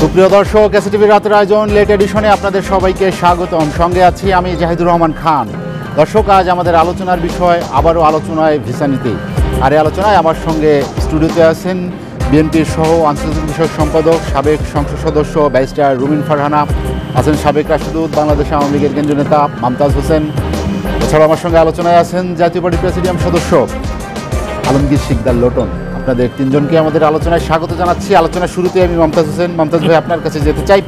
সুপ্রিয় দর্শক, এসটিভি রাতের আয়োজন লেট এডিশনে আপনাদের সবাইকে স্বাগতম। সঙ্গে আছি আমি জাহিদুর রহমান খান। দর্শক, আজ আমাদের আলোচনার বিষয় আবারও আলোচনায় ভিসা নীতি। আর এই আলোচনায় আমার সঙ্গে স্টুডিওতে আছেন বিএনপির সহ আন্তর্জাতিক বিষয়ক সম্পাদক, সাবেক সংসদ সদস্য ব্যারিস্টার রুমিন ফারহানা, আছেন সাবেক রাষ্ট্রদূত, বাংলাদেশ আওয়ামী লীগের কেন্দ্রীয় নেতা মমতাজ হোসেন। এছাড়াও আমার সঙ্গে আলোচনায় আছেন জাতীয় পার্টি প্রেসিডিয়াম সদস্য আলমগীর শিকদার লোটন। আপনাদের তিনজনকে আমাদের আলোচনায় স্বাগত জানাচ্ছি। আলোচনার শুরুতে আমি মমতাজ হোসেন, মমতাজ ভাই আপনার কাছে যেতে চাই।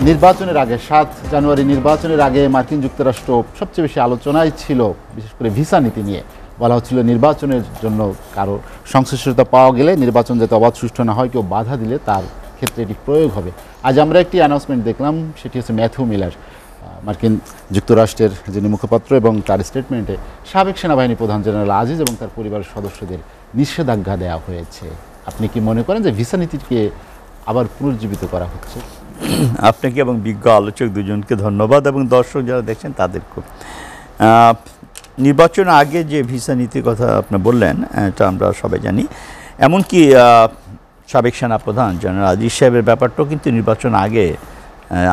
নির্বাচনের আগে ৭ জানুয়ারি নির্বাচনের আগে মার্কিন যুক্তরাষ্ট্র সবচেয়ে বেশি আলোচনায় ছিল, বিশেষ করে ভিসা নীতি নিয়ে। বলা হচ্ছিল নির্বাচনের জন্য কারো সংশ্লিষ্টতা পাওয়া গেলে নির্বাচন যাতে অবাধ সুষ্ঠু না হয়, কেউ বাধা দিলে তার ক্ষেত্রে এটি প্রয়োগ হবে। আজ আমরা একটি অ্যানাউন্সমেন্ট দেখলাম, সেটি হচ্ছে ম্যাথিউ মিলার, মার্কিন যুক্তরাষ্ট্রের যিনি মুখপাত্র, এবং তার স্টেটমেন্টে সাবেক সেনাবাহিনী প্রধান জেনারেল আজিজ এবং তার পরিবারের সদস্যদের নিষেধাজ্ঞা দেওয়া হয়েছে। আপনি কি মনে করেন যে ভিসা নীতিকে আবার পুনর্জীবিত করা হচ্ছে? আপনাকে এবং বিজ্ঞ আলোচক দুজনকে ধন্যবাদ, এবং দর্শক যারা দেখছেন তাদেরকে। নির্বাচন আগে যে ভিসা নীতির কথা আপনি বললেন, এটা আমরা সবাই জানি। এমনকি সাবেক সেনাপ্রধান জেনারেল আজিজ সাহেবের ব্যাপারটাও কিন্তু নির্বাচন আগে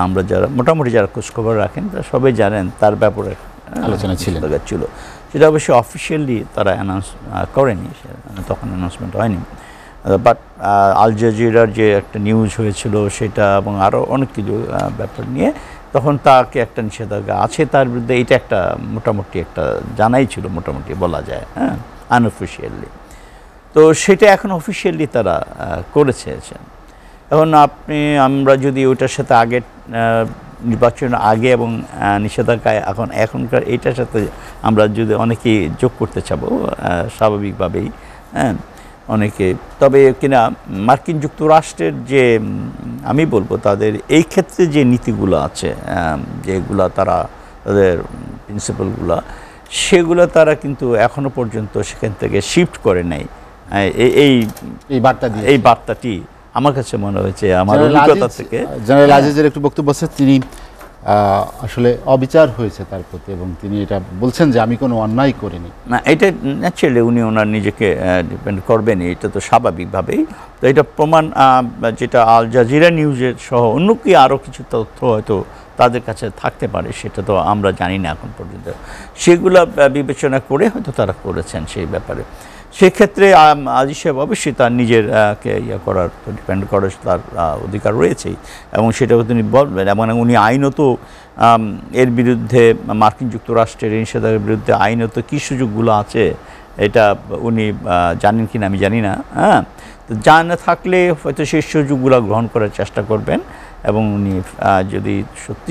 আমরা যারা মোটামুটি যারা খোঁজখবর রাখেন তারা সবাই জানেন তার ব্যাপারে আলোচনা ছিল। সেটা অবশ্যই অফিসিয়ালি তারা অ্যানাউন্স করেনি, তখন অ্যানাউন্সমেন্ট হয়নি। বাট আল জাজিরার যে একটা নিউজ হয়েছিল সেটা, এবং আরও অনেক কিছু ব্যাপার নিয়ে তখন তাকে একটা নিষেধাজ্ঞা আছে তার বিরুদ্ধে, এটা একটা মোটামুটি একটা জানাই ছিল, মোটামুটি বলা যায়, হ্যাঁ, আনঅফিসিয়ালি। তো সেটা এখন অফিসিয়ালি তারা করেছে। এখন আমরা যদি ওইটার সাথে আগে নির্বাচন আগে এবং নিষেধাজ্ঞায় এখনকার এইটার সাথে আমরা যদি অনেকেই যোগ করতে চাবো, স্বাভাবিকভাবেই, হ্যাঁ, অনেকে। তবে কিনা মার্কিন যুক্তরাষ্ট্রের যে আমি বলবো তাদের এই ক্ষেত্রে যে নীতিগুলো আছে, যেগুলো তারা তাদের প্রিন্সিপালগুলো, সেগুলো তারা কিন্তু এখনও পর্যন্ত সেখান থেকে শিফট করে নাই। এই বার্তাটি আমার কাছে মনে হয়েছে, আমার অভিজ্ঞতা থেকে। জেনারেল আজিজের একটু বক্তব্য আছে, তিনি আসলে অবিচার হয়েছে তার প্রতি, এবং তিনি এটা বলছেন যে আমি কোনো অন্যায় করিনি। না, এটা ন্যাচারালি উনি ওনার নিজেকে ডিপেন্ড করবেন, এটা তো স্বাভাবিকভাবেই। তো এটা প্রমাণ, যেটা আল জাজিরা নিউজের সহ অন্য কি আরও কিছু তথ্য হয়তো তাদের কাছে থাকতে পারে, সেটা তো আমরা জানি না এখন পর্যন্ত। সেগুলো বিবেচনা করে হয়তো তারা করেছেন সেই ব্যাপারে। সেক্ষেত্রে আজিজ সাহেব অবশ্যই তার নিজের ইয়ে করার তো ডিপেন্ড করে, তার অধিকার রয়েছেই, এবং সেটাও তিনি বলবেন। এবং উনি আইনত এর বিরুদ্ধে, মার্কিন যুক্তরাষ্ট্রের নিষেধাজ্ঞার বিরুদ্ধে আইনত কী সুযোগগুলো আছে এটা উনি জানেন কি না আমি জানি না, হ্যাঁ। তো জানা থাকলে হয়তো সেই সুযোগগুলো গ্রহণ করার চেষ্টা করবেন, এবং উনি যদি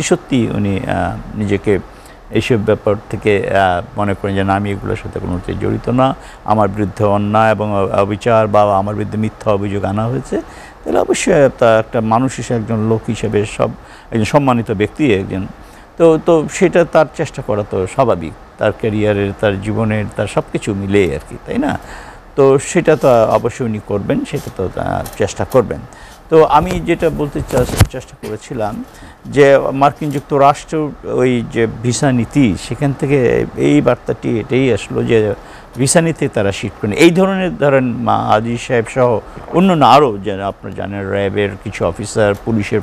সত্যি উনি নিজেকে এইসব ব্যাপার থেকে মনে করেন যে না, আমি এগুলোর সাথে কোনোতে জড়িত না, আমার বিরুদ্ধে অন্যায় এবং অবিচার বা আমার বিরুদ্ধে মিথ্যা অভিযোগ আনা হয়েছে, তাহলে অবশ্যই তা একটা মানুষ হিসেবে, একজন লোক হিসেবে, একজন সম্মানিত ব্যক্তি একজন, তো সেটা তার চেষ্টা করা তো স্বাভাবিক, তার ক্যারিয়ারের, তার জীবনের, তার সব কিছু মিলে আর কি, তাই না? তো সেটা তো অবশ্যই উনি করবেন, সেটা তো চেষ্টা করবেন। তো আমি যেটা বলতে চেষ্টা করেছিলাম যে মার্কিন যুক্তরাষ্ট্র ওই যে ভিসা নীতি, সেখান থেকে এই বার্তাটি এটাই আসলো যে ভিসা নীতি তারা শিফট করেন। এই ধরনের ধরেন আজিজ সাহেব সহ অন্যান্য আরও যে আপনারা জানেন, র্যাবের কিছু অফিসার, পুলিশের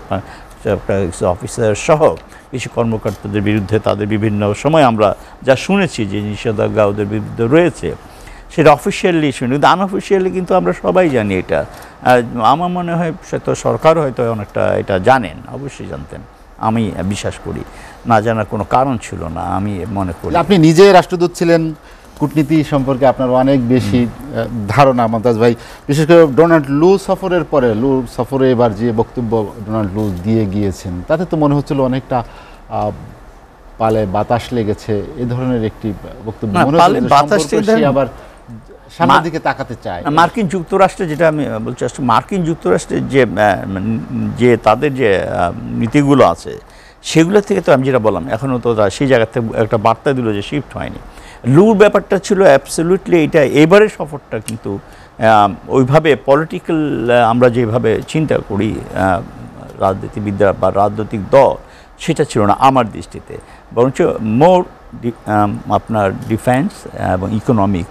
কিছু অফিসার সহ কিছু কর্মকর্তাদের বিরুদ্ধে তাদের বিভিন্ন সময় আমরা যা শুনেছি যে নিষেধাজ্ঞা ওদের বিরুদ্ধে রয়েছে, সেটা অফিসিয়ালি শুনি, কিন্তু আনঅফিসিয়ালি কিন্তু আমরা সবাই জানি এটা। আমার মনে হয় সেটা সরকার হয়তো অনেকটা এটা জানেন, অবশ্যই জানতেন, আমি বিশ্বাস করি, না জানার কোনো কারণ ছিল না আমি মনে করি। আপনি নিজে রাষ্ট্রদূত ছিলেন, কূটনীতি সম্পর্কে আপনার অনেক বেশি ধারণা মমতাজ ভাই। বিশেষ করে ডোনাল্ড লু সফরের পরে, লু সফরে এবার যে বক্তব্য ডোনাল্ড লু দিয়ে গিয়েছেন, তাতে তো মনে হচ্ছিল অনেকটা পালে বাতাস লেগেছে, এ ধরনের একটি বক্তব্য। আবার সামনের দিকে তাকাতে চায় মার্কিন যুক্তরাষ্ট্রে, যেটা আমি বলছি, মার্কিন যুক্তরাষ্ট্রের যে তাদের যে নীতিগুলো আছে সেগুলো থেকে তো আমি যেটা বললাম, এখনও তো সেই জায়গা থেকে একটা বার্তা দিল যে শিফট হয়নি। লুর ব্যাপারটা ছিল অ্যাবসলিউটলি, এটা এবারের সফরটা কিন্তু ওইভাবে পলিটিক্যাল আমরা যেভাবে চিন্তা করি রাজনীতিবিদরা বা রাজনৈতিক দল, সেটা ছিল না আমার দৃষ্টিতে, বরঞ্চ মোর আপনার ডিফেন্স এবং ইকোনমিক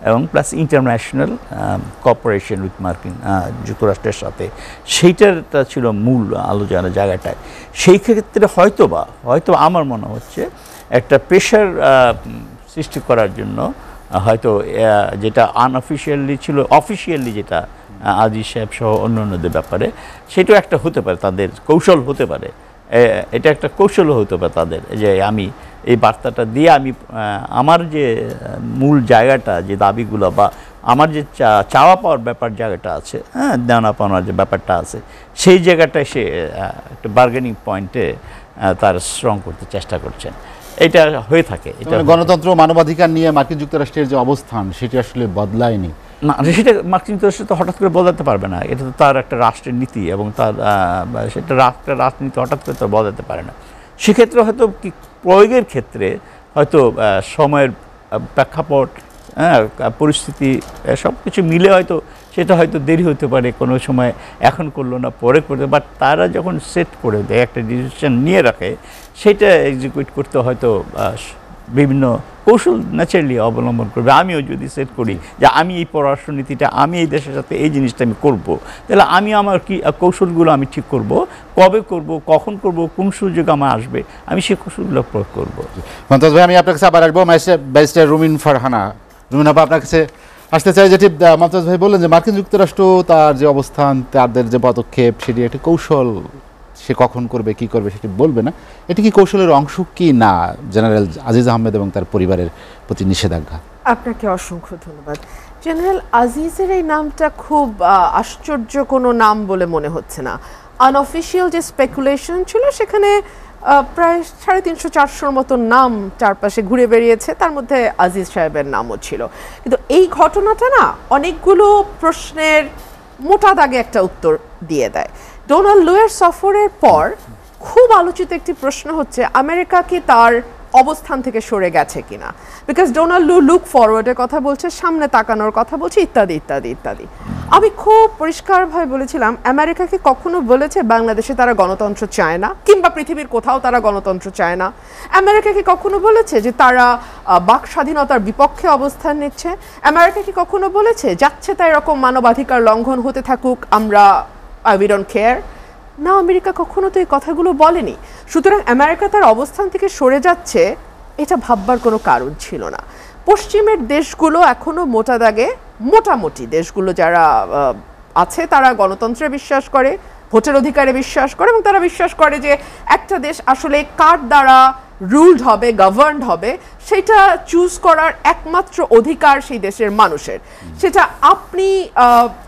এবং প্লাস ইন্টারন্যাশনাল কর্পোরেশন উইথ মার্কিন যুক্তরাষ্ট্রের সাথে, সেইটারটা ছিল মূল আলোচনার জায়গাটায়। সেই ক্ষেত্রে হয়তো আমার মনে হচ্ছে একটা প্রেশার সৃষ্টি করার জন্য হয়তো যেটা আনঅফিশিয়ালি ছিল, অফিসিয়ালি যেটা আজিজ সাহেব সহ অন্যান্যদের ব্যাপারে, সেটাও একটা হতে পারে, তাদের কৌশল হতে পারে, এটা একটা কৌশলও হতে পারে তাদের, যে আমি এই বার্তাটা দিয়ে আমি আমার যে মূল জায়গাটা, যে দাবিগুলো বা আমার যে চাওয়া পাওয়ার ব্যাপার জায়গাটা আছে, হ্যাঁ, দেওয়া পাওয়ার যে ব্যাপারটা আছে, সেই জায়গাটায় সে একটা বার্গেনিং পয়েন্টে তার স্ট্রং করতে চেষ্টা করছেন। এটা হয়ে থাকে। এটা গণতন্ত্র মানবাধিকার নিয়ে মার্কিন যুক্তরাষ্ট্রের যে অবস্থান সেটি আসলে বদলায়নি না, সেটা মার্কিন যুক্তরাষ্ট্র তো হঠাৎ করে বদলাতে পারবে না, এটা তো তার একটা রাষ্ট্রের নীতি এবং তার সেটা রাজনীতি হঠাৎ করে তো বদলাতে পারে না। সেক্ষেত্রে হয়তো কি প্রয়োগের ক্ষেত্রে হয়তো সময়ের প্রেক্ষাপট, পরিস্থিতি সব কিছু মিলে হয়তো সেটা হয়তো দেরি হতে পারে, কোনো সময় এখন করলো না পরে করতে, বাট তারা যখন সেট করে দেয়, একটা ডিসিশন নিয়ে রাখে, সেটা এক্সিকিউট করতে হয়তো বিভিন্ন কৌশল ন্যাচারালি অবলম্বন করবে। আমিও যদি সেট করি যে আমি এই পররাষ্ট্রনীতিটা, আমি এই দেশের সাথে এই জিনিসটা আমি করব, তাহলে আমি আমার কি কৌশলগুলো আমি ঠিক করব, কবে করব, কখন করব, কোন সুযোগ আমার আসবে, আমি সেই কৌশলগুলো প্রয়োগ করব। মমতাজ ভাই, আমি আপনার কাছে আবার আসবো। ব্যারিস্টার রুমিন ফারহানা, রুমিন আপা, আপনার কাছে আসতে চাই। যেটি মমতাজ ভাই বললেন যে মার্কিন যুক্তরাষ্ট্র তার যে অবস্থান, তাদের যে পদক্ষেপ, সেটি একটি কৌশল, সে কখন করবে কি করবে সেটি বলবে না, এটি কি কৌশলের অংশ কি না? জেনারেল আজিজ আহমেদ এবং তার পরিবারের প্রতি নিষেধাজ্ঞা। আপনাকে অসংখ্য ধন্যবাদ। জেনারেল আজিজের এই নামটা খুব আশ্চর্য কোনো নাম বলে মনে হচ্ছে না। আনঅফিশিয়াল যে স্পেকুলেশন ছিল সেখানে প্রায় 350-400 মতো নাম চারপাশে ঘুরে বেরিয়েছে, তার মধ্যে আজিজ সাহেবের নামও ছিল। কিন্তু এই ঘটনাটা না অনেকগুলো প্রশ্নের মোটা দাগে একটা উত্তর দিয়ে দেয়। ডোনাল্ড লুয়ের সফরের পর খুব আলোচিত একটি প্রশ্ন হচ্ছে আমেরিকা কি তার অবস্থান থেকে সরে গেছে কিনা, বিকজ ডোনাল্ড লুক ফরওয়ার্ডের কথা বলছে, সামনে তাকানোর কথা বলছে, ইত্যাদি ইত্যাদি ইত্যাদি। আমি খুব পরিষ্কারভাবে বলেছিলাম, আমেরিকাকে কখনো বলেছে বাংলাদেশে তারা গণতন্ত্র চায় না, কিংবা পৃথিবীর কোথাও তারা গণতন্ত্র চায় না? আমেরিকাকে কখনো বলেছে যে তারা বাক স্বাধীনতার বিপক্ষে অবস্থান নিচ্ছে? আমেরিকা কি কখনো বলেছে যাচ্ছে তাই এরকম মানবাধিকার লঙ্ঘন হতে থাকুক, আমরা উই ডোন্ট কেয়ার? না, আমেরিকা কখনো তো এই কথাগুলো বলেনি। সুতরাং আমেরিকা তার অবস্থান থেকে সরে যাচ্ছে, এটা ভাববার কোনো কারণ ছিল না। পশ্চিমের দেশগুলো এখনো মোটা দাগে, মোটামুটি দেশগুলো যারা আছে তারা গণতন্ত্রে বিশ্বাস করে, ভোটের অধিকারে বিশ্বাস করে, এবং তারা বিশ্বাস করে যে একটা দেশ আসলে কার দ্বারা রুলড হবে, গভর্নড হবে, সেটা চুজ করার একমাত্র অধিকার সেই দেশের মানুষের। সেটা আপনি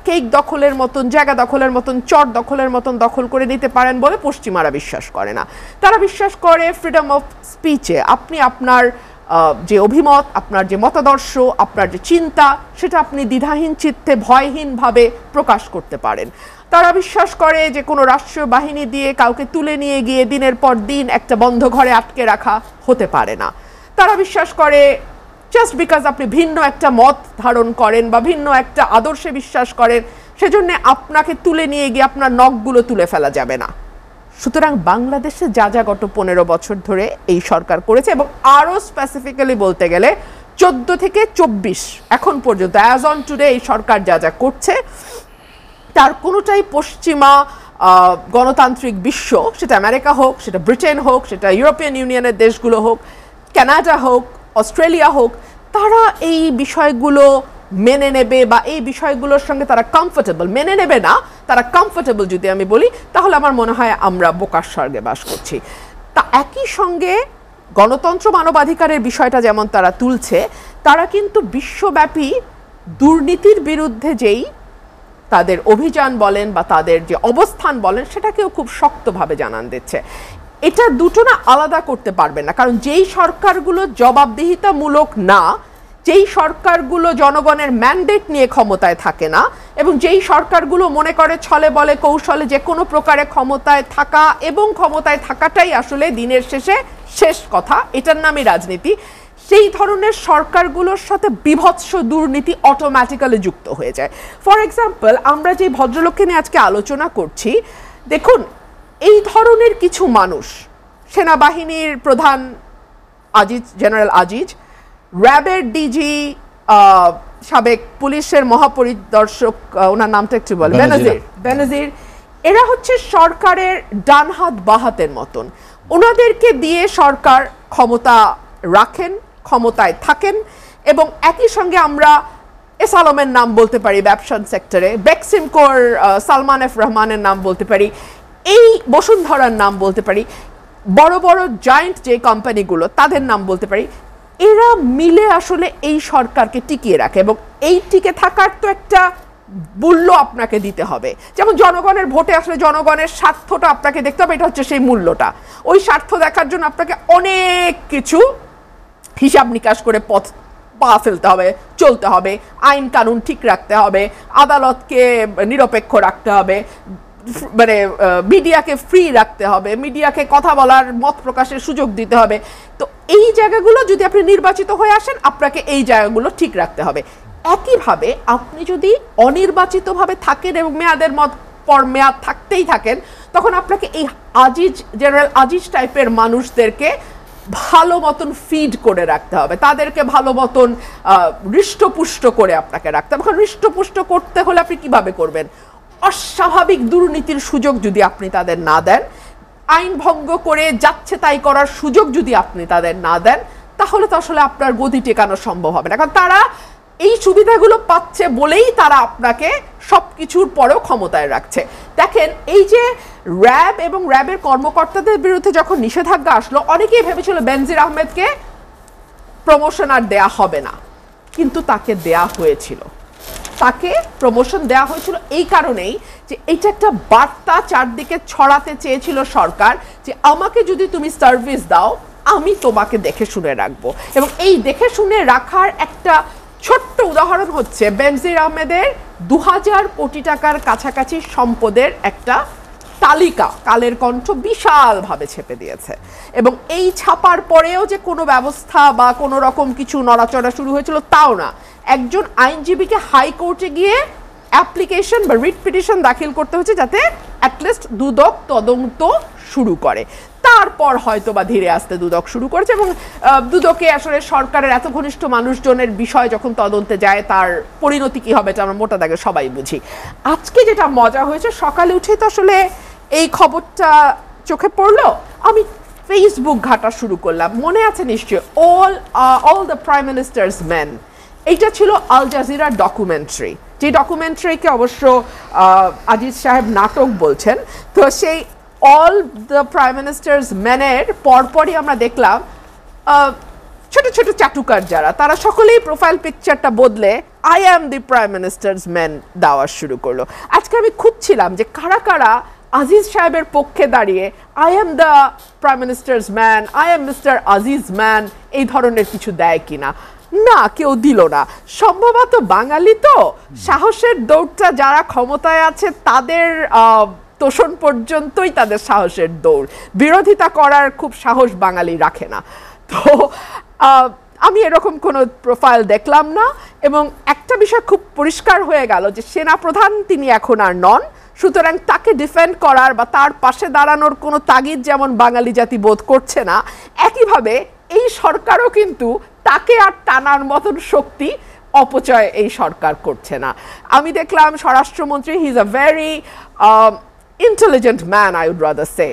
কেক দখলের মতন, জায়গা দখলের মতন, চট দখলের মতন দখল করে নিতে পারেন বলে পশ্চিমারা বিশ্বাস করে না। তারা বিশ্বাস করে ফ্রিডম অফ স্পিচে, আপনি আপনার যে অভিমত, আপনার যে মতাদর্শ, আপনার যে চিন্তা, সেটা আপনি দ্বিধাহীন চিত্তে ভয়হীনভাবে প্রকাশ করতে পারেন। তারা বিশ্বাস করে যে কোনো রাষ্ট্রীয় বাহিনী দিয়ে কাউকে তুলে নিয়ে গিয়ে দিনের পর দিন একটা বন্ধ ঘরে আটকে রাখা হতে পারে না। তারা বিশ্বাস করে জাস্ট বিকজ আপনি ভিন্ন একটা মত ধারণ করেন বা ভিন্ন একটা আদর্শে বিশ্বাস করেন, সেজন্য আপনাকে তুলে নিয়ে গিয়ে আপনার নখগুলো তুলে ফেলা যাবে না। সুতরাং বাংলাদেশে যা যা গত 15 বছর ধরে এই সরকার করেছে, এবং আরও স্পেসিফিক্যালি বলতে গেলে 14 থেকে 24 এখন পর্যন্ত, অ্যাজ অন টুডে এই সরকার যা যা করছে, তার কোনোটাই পশ্চিমা গণতান্ত্রিক বিশ্ব, সেটা আমেরিকা হোক, সেটা ব্রিটেন হোক, সেটা ইউরোপিয়ান ইউনিয়নের দেশগুলো হোক, কানাডা হোক, অস্ট্রেলিয়া হোক, তারা এই বিষয়গুলো মেনে নেবে বা এই বিষয়গুলোর সঙ্গে তারা কমফোর্টেবল, মেনে নেবে না, তারা কমফোর্টেবল যদি আমি বলি, তাহলে আমার মনে হয় আমরা বোকার স্বর্গে বাস করছি। তা একই সঙ্গে গণতন্ত্র মানবাধিকারের বিষয়টা যেমন তারা তুলছে, তারা কিন্তু বিশ্বব্যাপী দুর্নীতির বিরুদ্ধে যেই তাদের অভিযান বলেন বা তাদের যে অবস্থান বলেন, সেটাকেও খুব শক্তভাবে জানান দিচ্ছে। এটা দুটো না আলাদা করতে পারবেন না, কারণ যেই সরকারগুলো জবাবদিহিতামূলক না, যেই সরকারগুলো জনগণের ম্যান্ডেট নিয়ে ক্ষমতায় থাকে না, এবং যেই সরকারগুলো মনে করে ছলে বলে কৌশলে যে কোনো প্রকারে ক্ষমতায় থাকা এবং ক্ষমতায় থাকাটাই আসলে দিনের শেষে শেষ কথা, এটার নামই রাজনীতি, সেই ধরনের সরকারগুলোর সাথে বিভৎস দুর্নীতি অটোমেটিক্যালি যুক্ত হয়ে যায়। ফর এক্সাম্পল, আমরা যে ভদ্রলোককে নিয়ে আজকে আলোচনা করছি, দেখুন এই ধরনের কিছু মানুষ, সেনাবাহিনীর প্রধান আজিজ, জেনারেল আজিজ, র্যাবের ডিজি সাবেক পুলিশের মহাপরিদর্শক, ওনার নামটা একটু বল, বেনজির, এরা হচ্ছে সরকারের ডান হাত বাঁ হাতের মতন। ওনাদেরকে দিয়ে সরকার ক্ষমতা রাখেন, ক্ষমতায় থাকেন, এবং একই সঙ্গে আমরা এস আলমের নাম বলতে পারি ব্যবসা সেক্টরে, বেক্সিমকোর সালমান এফ রহমানের নাম বলতে পারি, এই বসুন্ধরার নাম বলতে পারি, বড় বড় জায়েন্ট যে কোম্পানিগুলো তাদের নাম বলতে পারি। এরা মিলে আসলে এই সরকারকে টিকিয়ে রাখে, এবং এই টিকে থাকার তো একটা মূল্য আপনাকে দিতে হবে। যেমন জনগণের ভোটে আসলে জনগণের স্বার্থটা আপনাকে দেখতে হবে, এটা হচ্ছে সেই মূল্যটা। ওই স্বার্থ দেখার জন্য আপনাকে অনেক কিছু হিসাব নিকাশ করে পা ফেলতে হবে, চলতে হবে, আইন কানুন ঠিক রাখতে হবে, আদালতকে নিরপেক্ষ রাখতে হবে, মানে মিডিয়াকে ফ্রি রাখতে হবে, মিডিয়াকে কথা বলার মত প্রকাশের সুযোগ দিতে হবে। তো এই জায়গাগুলো যদি আপনি নির্বাচিত হয়ে আসেন, আপনাকে এই জায়গাগুলো ঠিক রাখতে হবে। একইভাবে আপনি যদি অনির্বাচিতভাবে থাকেন এবং মেয়াদের পর মেয়াদ থাকতেই থাকেন, তখন আপনাকে এই জেনারেল আজিজ টাইপের মানুষদেরকে ভালো মতন ফিড করে রাখতে হবে, তাদেরকে ভালো মতন হৃষ্টপুষ্ট করে আপনাকে রাখতে হবে। এখন হৃষ্টপুষ্ট করতে হলে আপনি কিভাবে করবেন? অস্বাভাবিক দুর্নীতির সুযোগ যদি আপনি তাদের না দেন, আইন ভঙ্গ করে যাচ্ছে তাই করার সুযোগ যদি আপনি তাদের না দেন, তাহলে তো আসলে আপনার গদি টেকানো সম্ভব হবে না। কারণ তারা এই সুবিধাগুলো পাচ্ছে বলেই তারা আপনাকে সবকিছুর পরেও ক্ষমতায় রাখছে। দেখেন, এই যে র্যাব এবং র্যাবের কর্মকর্তাদের বিরুদ্ধে যখন নিষেধাজ্ঞা আসলো, অনেকেই ভেবেছিল বেনজির আহমেদকে প্রমোশন আর দেয়া হবে না, কিন্তু তাকে দেয়া হয়েছিল। তাকে প্রমোশন দেয়া হয়েছিল এই কারণেই যে এটা একটা বার্তা চারদিকে ছড়াতে চেয়েছিল সরকার, যে আমাকে যদি তুমি সার্ভিস দাও, আমি তোমাকে দেখে শুনে রাখবো। এবং এই দেখে শুনে রাখার একটা ছোট্ট উদাহরণ হচ্ছে বেনজির আহমেদের 2000 কোটি টাকার কাছাকাছি সম্পদের একটা তালিকা কালের কণ্ঠ বিশালভাবে ছেপে দিয়েছে। এবং এই ছাপার পরেও যে কোনো ব্যবস্থা বা কোনো রকম কিছু নড়াচড়া শুরু হয়েছিল তাও না। একজন আইনজীবীকে হাইকোর্টে গিয়ে অ্যাপ্লিকেশন বা রিট পিটিশন দাখিল করতে হচ্ছে যাতে অ্যাটলিস্ট দুদক তদন্ত শুরু করে। তারপর হয়তো বা ধীরে আস্তে দুদক শুরু করেছে, এবং দুদকে আসলে সরকারের এত ঘনিষ্ঠ মানুষজনের বিষয় যখন তদন্তে যায়, তার পরিণতি কী হবে এটা আমরা মোটা দাগে সবাই বুঝি। আজকে যেটা মজা হয়েছে, সকালে উঠে তো আসলে এই খবরটা চোখে পড়লো, আমি ফেসবুক ঘাটা শুরু করলাম। মনে আছে নিশ্চয়ই, all the prime ministers main, এইটা ছিল আল জাজিরার ডকুমেন্টারি, যে ডকুমেন্টারিকে অবশ্য আজিজ সাহেব নাটক বলছেন। তো সেই অল দ্য প্রাইম মিনিস্টার্স মেনের পরপরই আমরা দেখলাম ছোট ছোট চাটুকার যারা, তারা সকলেই প্রোফাইল পিকচারটা বদলে I am the prime ministers main দেওয়া শুরু করলো। আজকে আমি খুঁজছিলাম যে কারা কারা আজিজ সাহেবের পক্ষে দাঁড়িয়ে I am the prime ministers man, I am mister Aziz man এই ধরনের কিছু দেয় কিনা। না, কেউ দিল না। সম্ভবত বাঙালি তো, সাহসের দৌড়টা যারা ক্ষমতায় আছে তাদের তোষণ পর্যন্তই তাদের সাহসের দৌড়, বিরোধিতা করার খুব সাহস বাঙালি রাখে না। তো আমি এরকম কোনো প্রোফাইল দেখলাম না। এবং একটা বিষয় খুব পরিষ্কার হয়ে গেল যে সেনাপ্রধান তিনি এখন আর নন, সুতরাং তাকে ডিফেন্ড করার বা তার পাশে দাঁড়ানোর কোনো তাগিদ যেমন বাঙালি জাতি বোধ করছে না, একইভাবে এই সরকারও কিন্তু তাকে আর টানার মতন শক্তি অপচয় এই সরকার করছে না। আমি দেখলাম স্বরাষ্ট্রমন্ত্রী, he is a very intelligent man, I would rather say.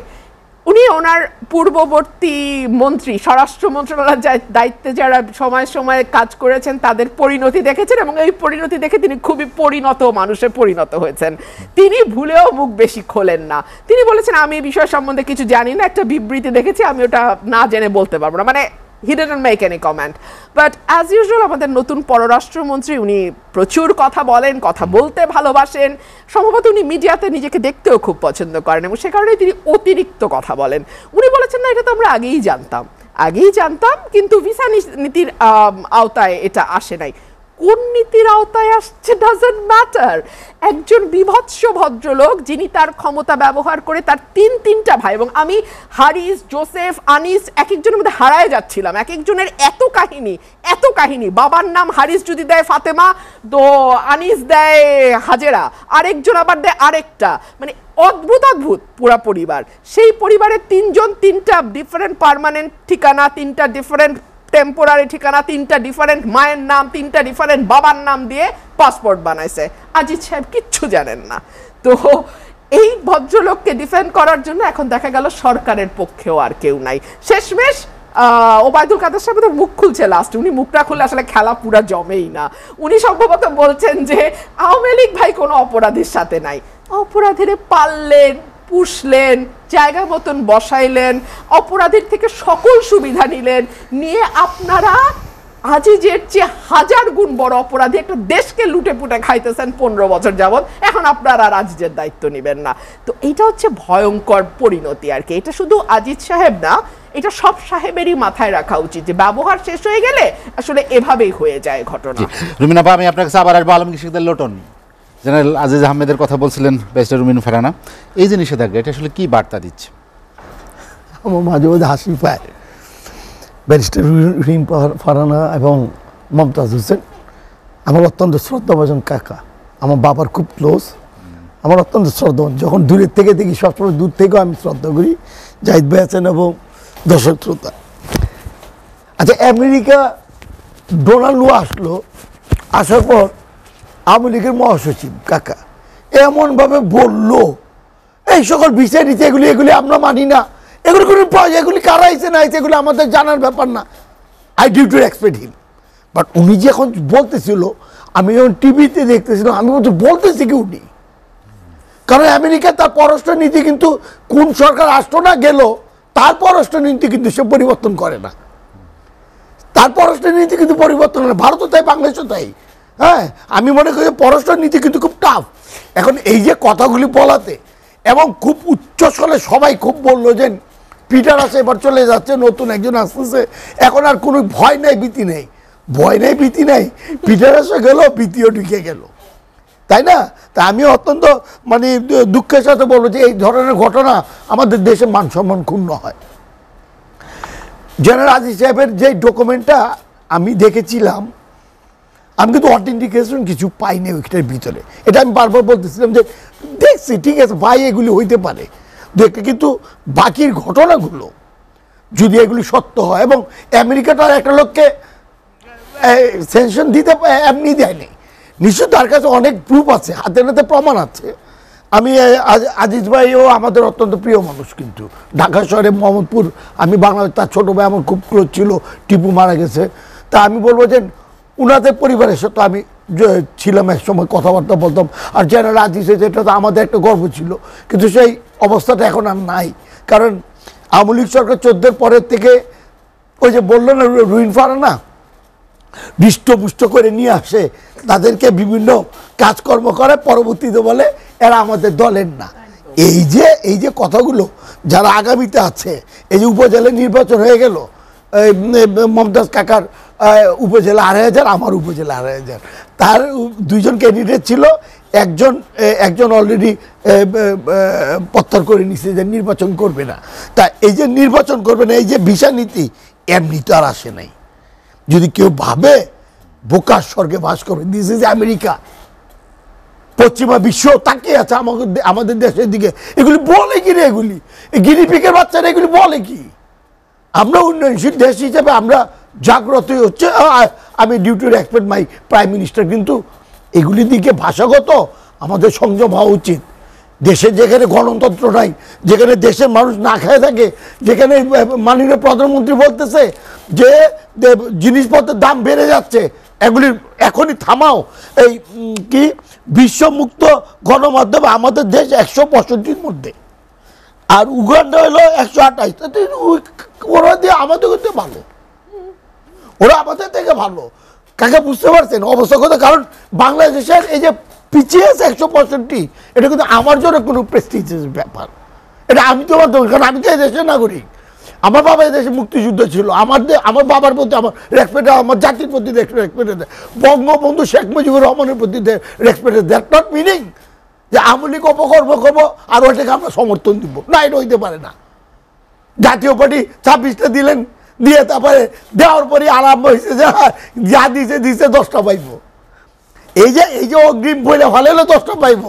উনি ওনার পূর্ববর্তী মন্ত্রী, স্বরাষ্ট্র মন্ত্রণালয়ের দায়িত্বে যারা সময় সময় কাজ করেছেন তাদের পরিণতি দেখেছেন, এবং এই পরিণতি দেখে তিনি খুবই পরিণত মানুষে পরিণত হয়েছেন। তিনি ভুলেও মুখ বেশি খোলেন না। তিনি বলেছেন আমি এই বিষয় সম্বন্ধে কিছু জানি না, একটা বিবৃতি দেখেছি, আমি ওটা না জেনে বলতে পারবো না। মানে he didn't make any comment. But as usual আমাদের নতুন পররাষ্ট্রমন্ত্রী, উনি প্রচুর কথা বলেন, কথা বলতে ভালোবাসেন, সম্ভবত উনি মিডিয়াতে নিজেকে দেখতেও খুব পছন্দ করেন, এবং সে কারণে তিনি অতিরিক্ত কথা বলেন। উনি বলেছেন না, এটা তো আমরা আগেই জানতাম, কিন্তু ভিসা নীতির আওতায় এটা আসে নাই। কোন নীতির আওতায় আসছে ডাজন্ট ম্যাটার। একজন বিভৎস ভদ্রলোক যিনি তার ক্ষমতা ব্যবহার করে তার তিনটা ভাই, এবং আমি হারিস, জোসেফ, আনিস এক একজনের মধ্যে হারায় যাচ্ছিলাম। এক একজনের এত কাহিনী। বাবার নাম হারিস যদি দেয় ফাতেমা, তো আনিস দেয় হাজেরা, আরেকজন আবার দেয় আরেকটা, মানে অদ্ভুত পুরা পরিবার। সেই পরিবারের তিনটা ডিফারেন্ট পার্মানেন্ট ঠিকানা, তিনটা ডিফারেন্ট টেম্পোরারি ঠিকানা, 3টা ডিফারেন্ট মায়ের নাম, 3টা ডিফারেন্ট বাবার নাম দিয়ে পাসপোর্ট বানাইছে। আজিজ সাহেব কিচ্ছু জানেন না। তো এই ভদ্রলোককে ডিফেন্ড করার জন্য এখন দেখা গেল সরকারের পক্ষেও আর কেউ নাই। শেষমেশ ওবায়দুল কাদের সাহেব তো মুখ খুলছে লাস্ট, উনি মুখটা খুলে আসলে খেলা পুরা জমেই না। উনি সম্ভবত বলছেন যে আওয়ামী লীগ ভাই কোনো অপরাধীর সাথে নাই, অপরাধীরে পাললেন, পুষলেন, জায়গা মতন বসাইলেন, অপরাধীর থেকে সকল সুবিধা নিলেন, নিয়ে আপনারা আজিজের চেয়ে 1000 গুণ বড় অপরাধী একটা দেশকে লুটে পুটে খাইতেছেন 15 বছর যাবত, এখন আপনারা আর আজিজের দায়িত্ব নেবেন না। তো এটা হচ্ছে ভয়ঙ্কর পরিণতি আর কি। এটা শুধু আজিজ সাহেব না, এটা সব সাহেবেরই মাথায় রাখা উচিত যে ব্যবহার শেষ হয়ে গেলে আসলে এভাবেই হয়ে যায় ঘটনা। রুমিনা আপা, আমি আপনার কাছে আবার আসবো। আলমগীর শেখদের লোটন, জেনারেল আজিজ আহমেদের কথা বলছিলেন ব্যারিস্টার রুমিন ফারহানা, এই যে নিষেধাজ্ঞা, এটা আসলে কি বার্তা দিচ্ছে? আমার মাঝে মাঝে হাসি পায়। ব্যারিস্টার রুমিন ফারহানা এবং মমতাজ হোসেন আমার অত্যন্ত শ্রদ্ধাভাজন কাকা, আমার বাবার খুব ক্লোজ, আমার অত্যন্ত শ্রদ্ধাবান। যখন দূরের থেকে দেখি সবসময় দূর থেকেও আমি শ্রদ্ধা করি। জাহিদ ভাই আছেন এবং দর্শক শ্রোতা। আচ্ছা, আমেরিকা ডোনাল্ড আসলো, আসার পর আওয়ামী লীগের মহাসচিব কাকা এমনভাবে বললো এই সকল বিষয় নিতে এগুলি আমরা মানি না, এগুলি কোনো এগুলি কারা আইছে না আইছে এগুলি আমাদের জানার ব্যাপার না। I due to respect him. But উনি যখন বলতেছিল, আমি যখন টিভিতে দেখতেছিলাম, আমি বলতেছি কি উনি, কারণ আমেরিকা তার পররাষ্ট্র নীতি কিন্তু কোন সরকার আসতো না গেল, তার পররাষ্ট্র নীতি কিন্তু সে পরিবর্তন করে না, তার পররাষ্ট্র নীতি কিন্তু পরিবর্তন করে। ভারতও তাই, বাংলাদেশও তাই। হ্যাঁ, আমি মনে করি পররাষ্ট্র নীতি কিন্তু খুব টাফ। এখন এই যে কথাগুলি বলাতে এবং খুব উচ্চস্বরে সবাই খুব বললো যে পিটার আছে, এবার চলে যাচ্ছে, নতুন একজন আসতেছে, এখন আর কোনো ভয় নাই, ভীতি নেই, ভয় নেই, ভীতি নেই, পিটার এসে গেল, ভীতিও ঢুকে গেল, তাই না? তা আমি অত্যন্ত মানে দুঃখের সাথে বলবো যে এই ধরনের ঘটনা আমাদের দেশে মান সম্মান ক্ষুণ্ণ হয়। জেনারেল আজিজ সাহেবের যে ডকুমেন্টটা আমি দেখেছিলাম, আমি কিন্তু অথেন্টিকেশন কিছু পাইনি ওইটার ভিতরে। এটা আমি বারবার বলতেছিলাম যে দেখছি ঠিক আছে ভাই এগুলি হইতে পারে দেখে, কিন্তু বাকির ঘটনাগুলো যদি এগুলি সত্য হয়, এবং আমেরিকাটার একটা লোককে সেনশন দিতে এমনি দেয়নি, নিশ্চয় তার কাছে অনেক প্রুফ আছে, হাতে নাতে প্রমাণ আছে। আমি আজিজ ভাইও আমাদের অত্যন্ত প্রিয় মানুষ, কিন্তু ঢাকা শহরে মোহাম্মদপুর, আমি বাংলাদেশ, তার ছোটো ভাই আমার খুব ক্লোজ ছিল, টিপু মারা গেছে। তা আমি বলবো যে উনাদের পরিবারের সাথে আমি ছিলাম, এক সময় কথাবার্তা বলতাম, আর জেনারেল আজিজ এটা তো আমাদের একটা গর্ব ছিল, কিন্তু সেই অবস্থাটা এখন আর নাই। কারণ আওয়ামী লীগ সরকার 14 পরের থেকে ওই যে বললো না রুমিন ফারহানা, হৃষ্টপুষ্ট করে নিয়ে আসে, তাদেরকে বিভিন্ন কাজকর্ম করে, পরবর্তীতে বলে এরা আমাদের দলের না। এই যে কথাগুলো যারা আগামীতে আছে, এই যে উপজেলা নির্বাচন হয়ে গেল, মমতাজ কাকার উপজেলা 2500, আমার উপজেলা 2500, তার 2জন ক্যান্ডিডেট ছিল, একজন অলরেডি প্রত্যাহার করে নিচ্ছে যে নির্বাচন করবে না। তা এই যে নির্বাচন করবে না, এই যে ভিসা নীতি এমনি তো আর আসে নাই। যদি কেউ ভাবে বোকার স্বর্গে বাস করবে, দিস ইজ আমেরিকা, পশ্চিমা বিশ্ব তাকিয়ে আছে আমাদের দেশের দিকে। এগুলি বলে কি রে, এগুলি গিনিপিকের বাচ্চারা এগুলি বলে কি? আমরা উন্নয়নশীল দেশ হিসেবে আমরা জাগ্রত হচ্ছে, আমি due to respect my prime minister, কিন্তু এগুলির দিকে ভাষাগত আমাদের সংযম হওয়া উচিত। দেশে যেখানে গণতন্ত্র নাই, যেখানে দেশের মানুষ না খেয়ে থাকে, যেখানে মাননীয় প্রধানমন্ত্রী বলতেছে যে জিনিসপত্রের দাম বেড়ে যাচ্ছে, এগুলির এখনই থামাও। এই কি বিশ্বমুক্ত গণমাধ্যমে আমাদের দেশ 165-র মধ্যে, আর উগান্ডা হলো 128। ওরা দিয়ে আমাদের করতে ভালো, ওরা আমাদের থেকে ভালো। কাকে বুঝতে পারছেন অবস্থা কথা? কারণ বাংলাদেশের এই যে পিছিয়ে আছে 165, এটা কিন্তু আমার জন্য কোনো প্রেস্টিজিয়াস ব্যাপার। এটা আমি তো আমার, কারণ আমি তো এই দেশের নাগরিক। আমার বাবা এই দেশে মুক্তিযুদ্ধ ছিল, আমার বাবার প্রতি আমার রেসপেক্ট, আমার জাতির প্রতি রেসপেক্ট, বঙ্গবন্ধু শেখ মুজিবুর রহমানের প্রতি রেসপেক্ট। দ্যাট নট মিনিং যে আওয়ামী লীগ অপকর্ম করবো আর ওইটাকে আমরা সমর্থন দিব না, এটা হইতে পারে না। জাতীয় পার্টি 26টা দিলেন, দিয়ে তারপরে দেওয়ার পরে আরম্ভ হয়েছে যে যা দিছে 10টা পাইব। এই যে অগ্রিম বইলে ভালো 10টা পাইব,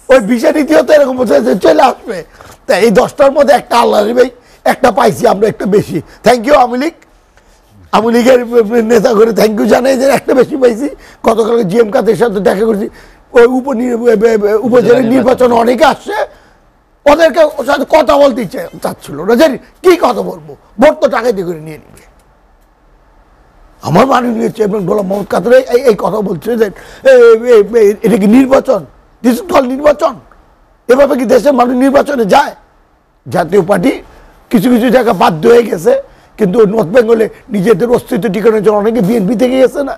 ওই ভিসা নীতিও তো এরকম চলে আসবে। তা এই 10টার মধ্যে একটা আল্লাহ ভাই একটা পাইছি আমরা, একটা বেশি। Thank you Awami League. আওয়ামী লীগের নেতা করে থ্যাংক ইউ জানাই যে একটা বেশি পাইছি। গতকাল জিএম কাদের সাথে দেখা করছি, ওই উপজেলা নির্বাচন অনেকে আসছে, ওদেরকে ওর সাথে কথা বলতে চাচ্ছিল না, জানি কি কথা বলবো, ভোট তো টাকা দিয়ে করে নিয়ে নিবে। আমার মাননীয় চেয়ারম্যান গোলাম মোহাম্মদ কাদের এই কথা বলছে যে এটা কি নির্বাচন, দিস ইজ কল নির্বাচন, এভাবে কি দেশের মানুষ নির্বাচনে যায়? জাতীয় পার্টি কিছু কিছু জায়গা বাধ্য হয়ে গেছে, কিন্তু নর্থ বেঙ্গলে নিজেদের অস্তিত্ব টিকানোর জন্য অনেকে বিএনপি থেকে গেছে না,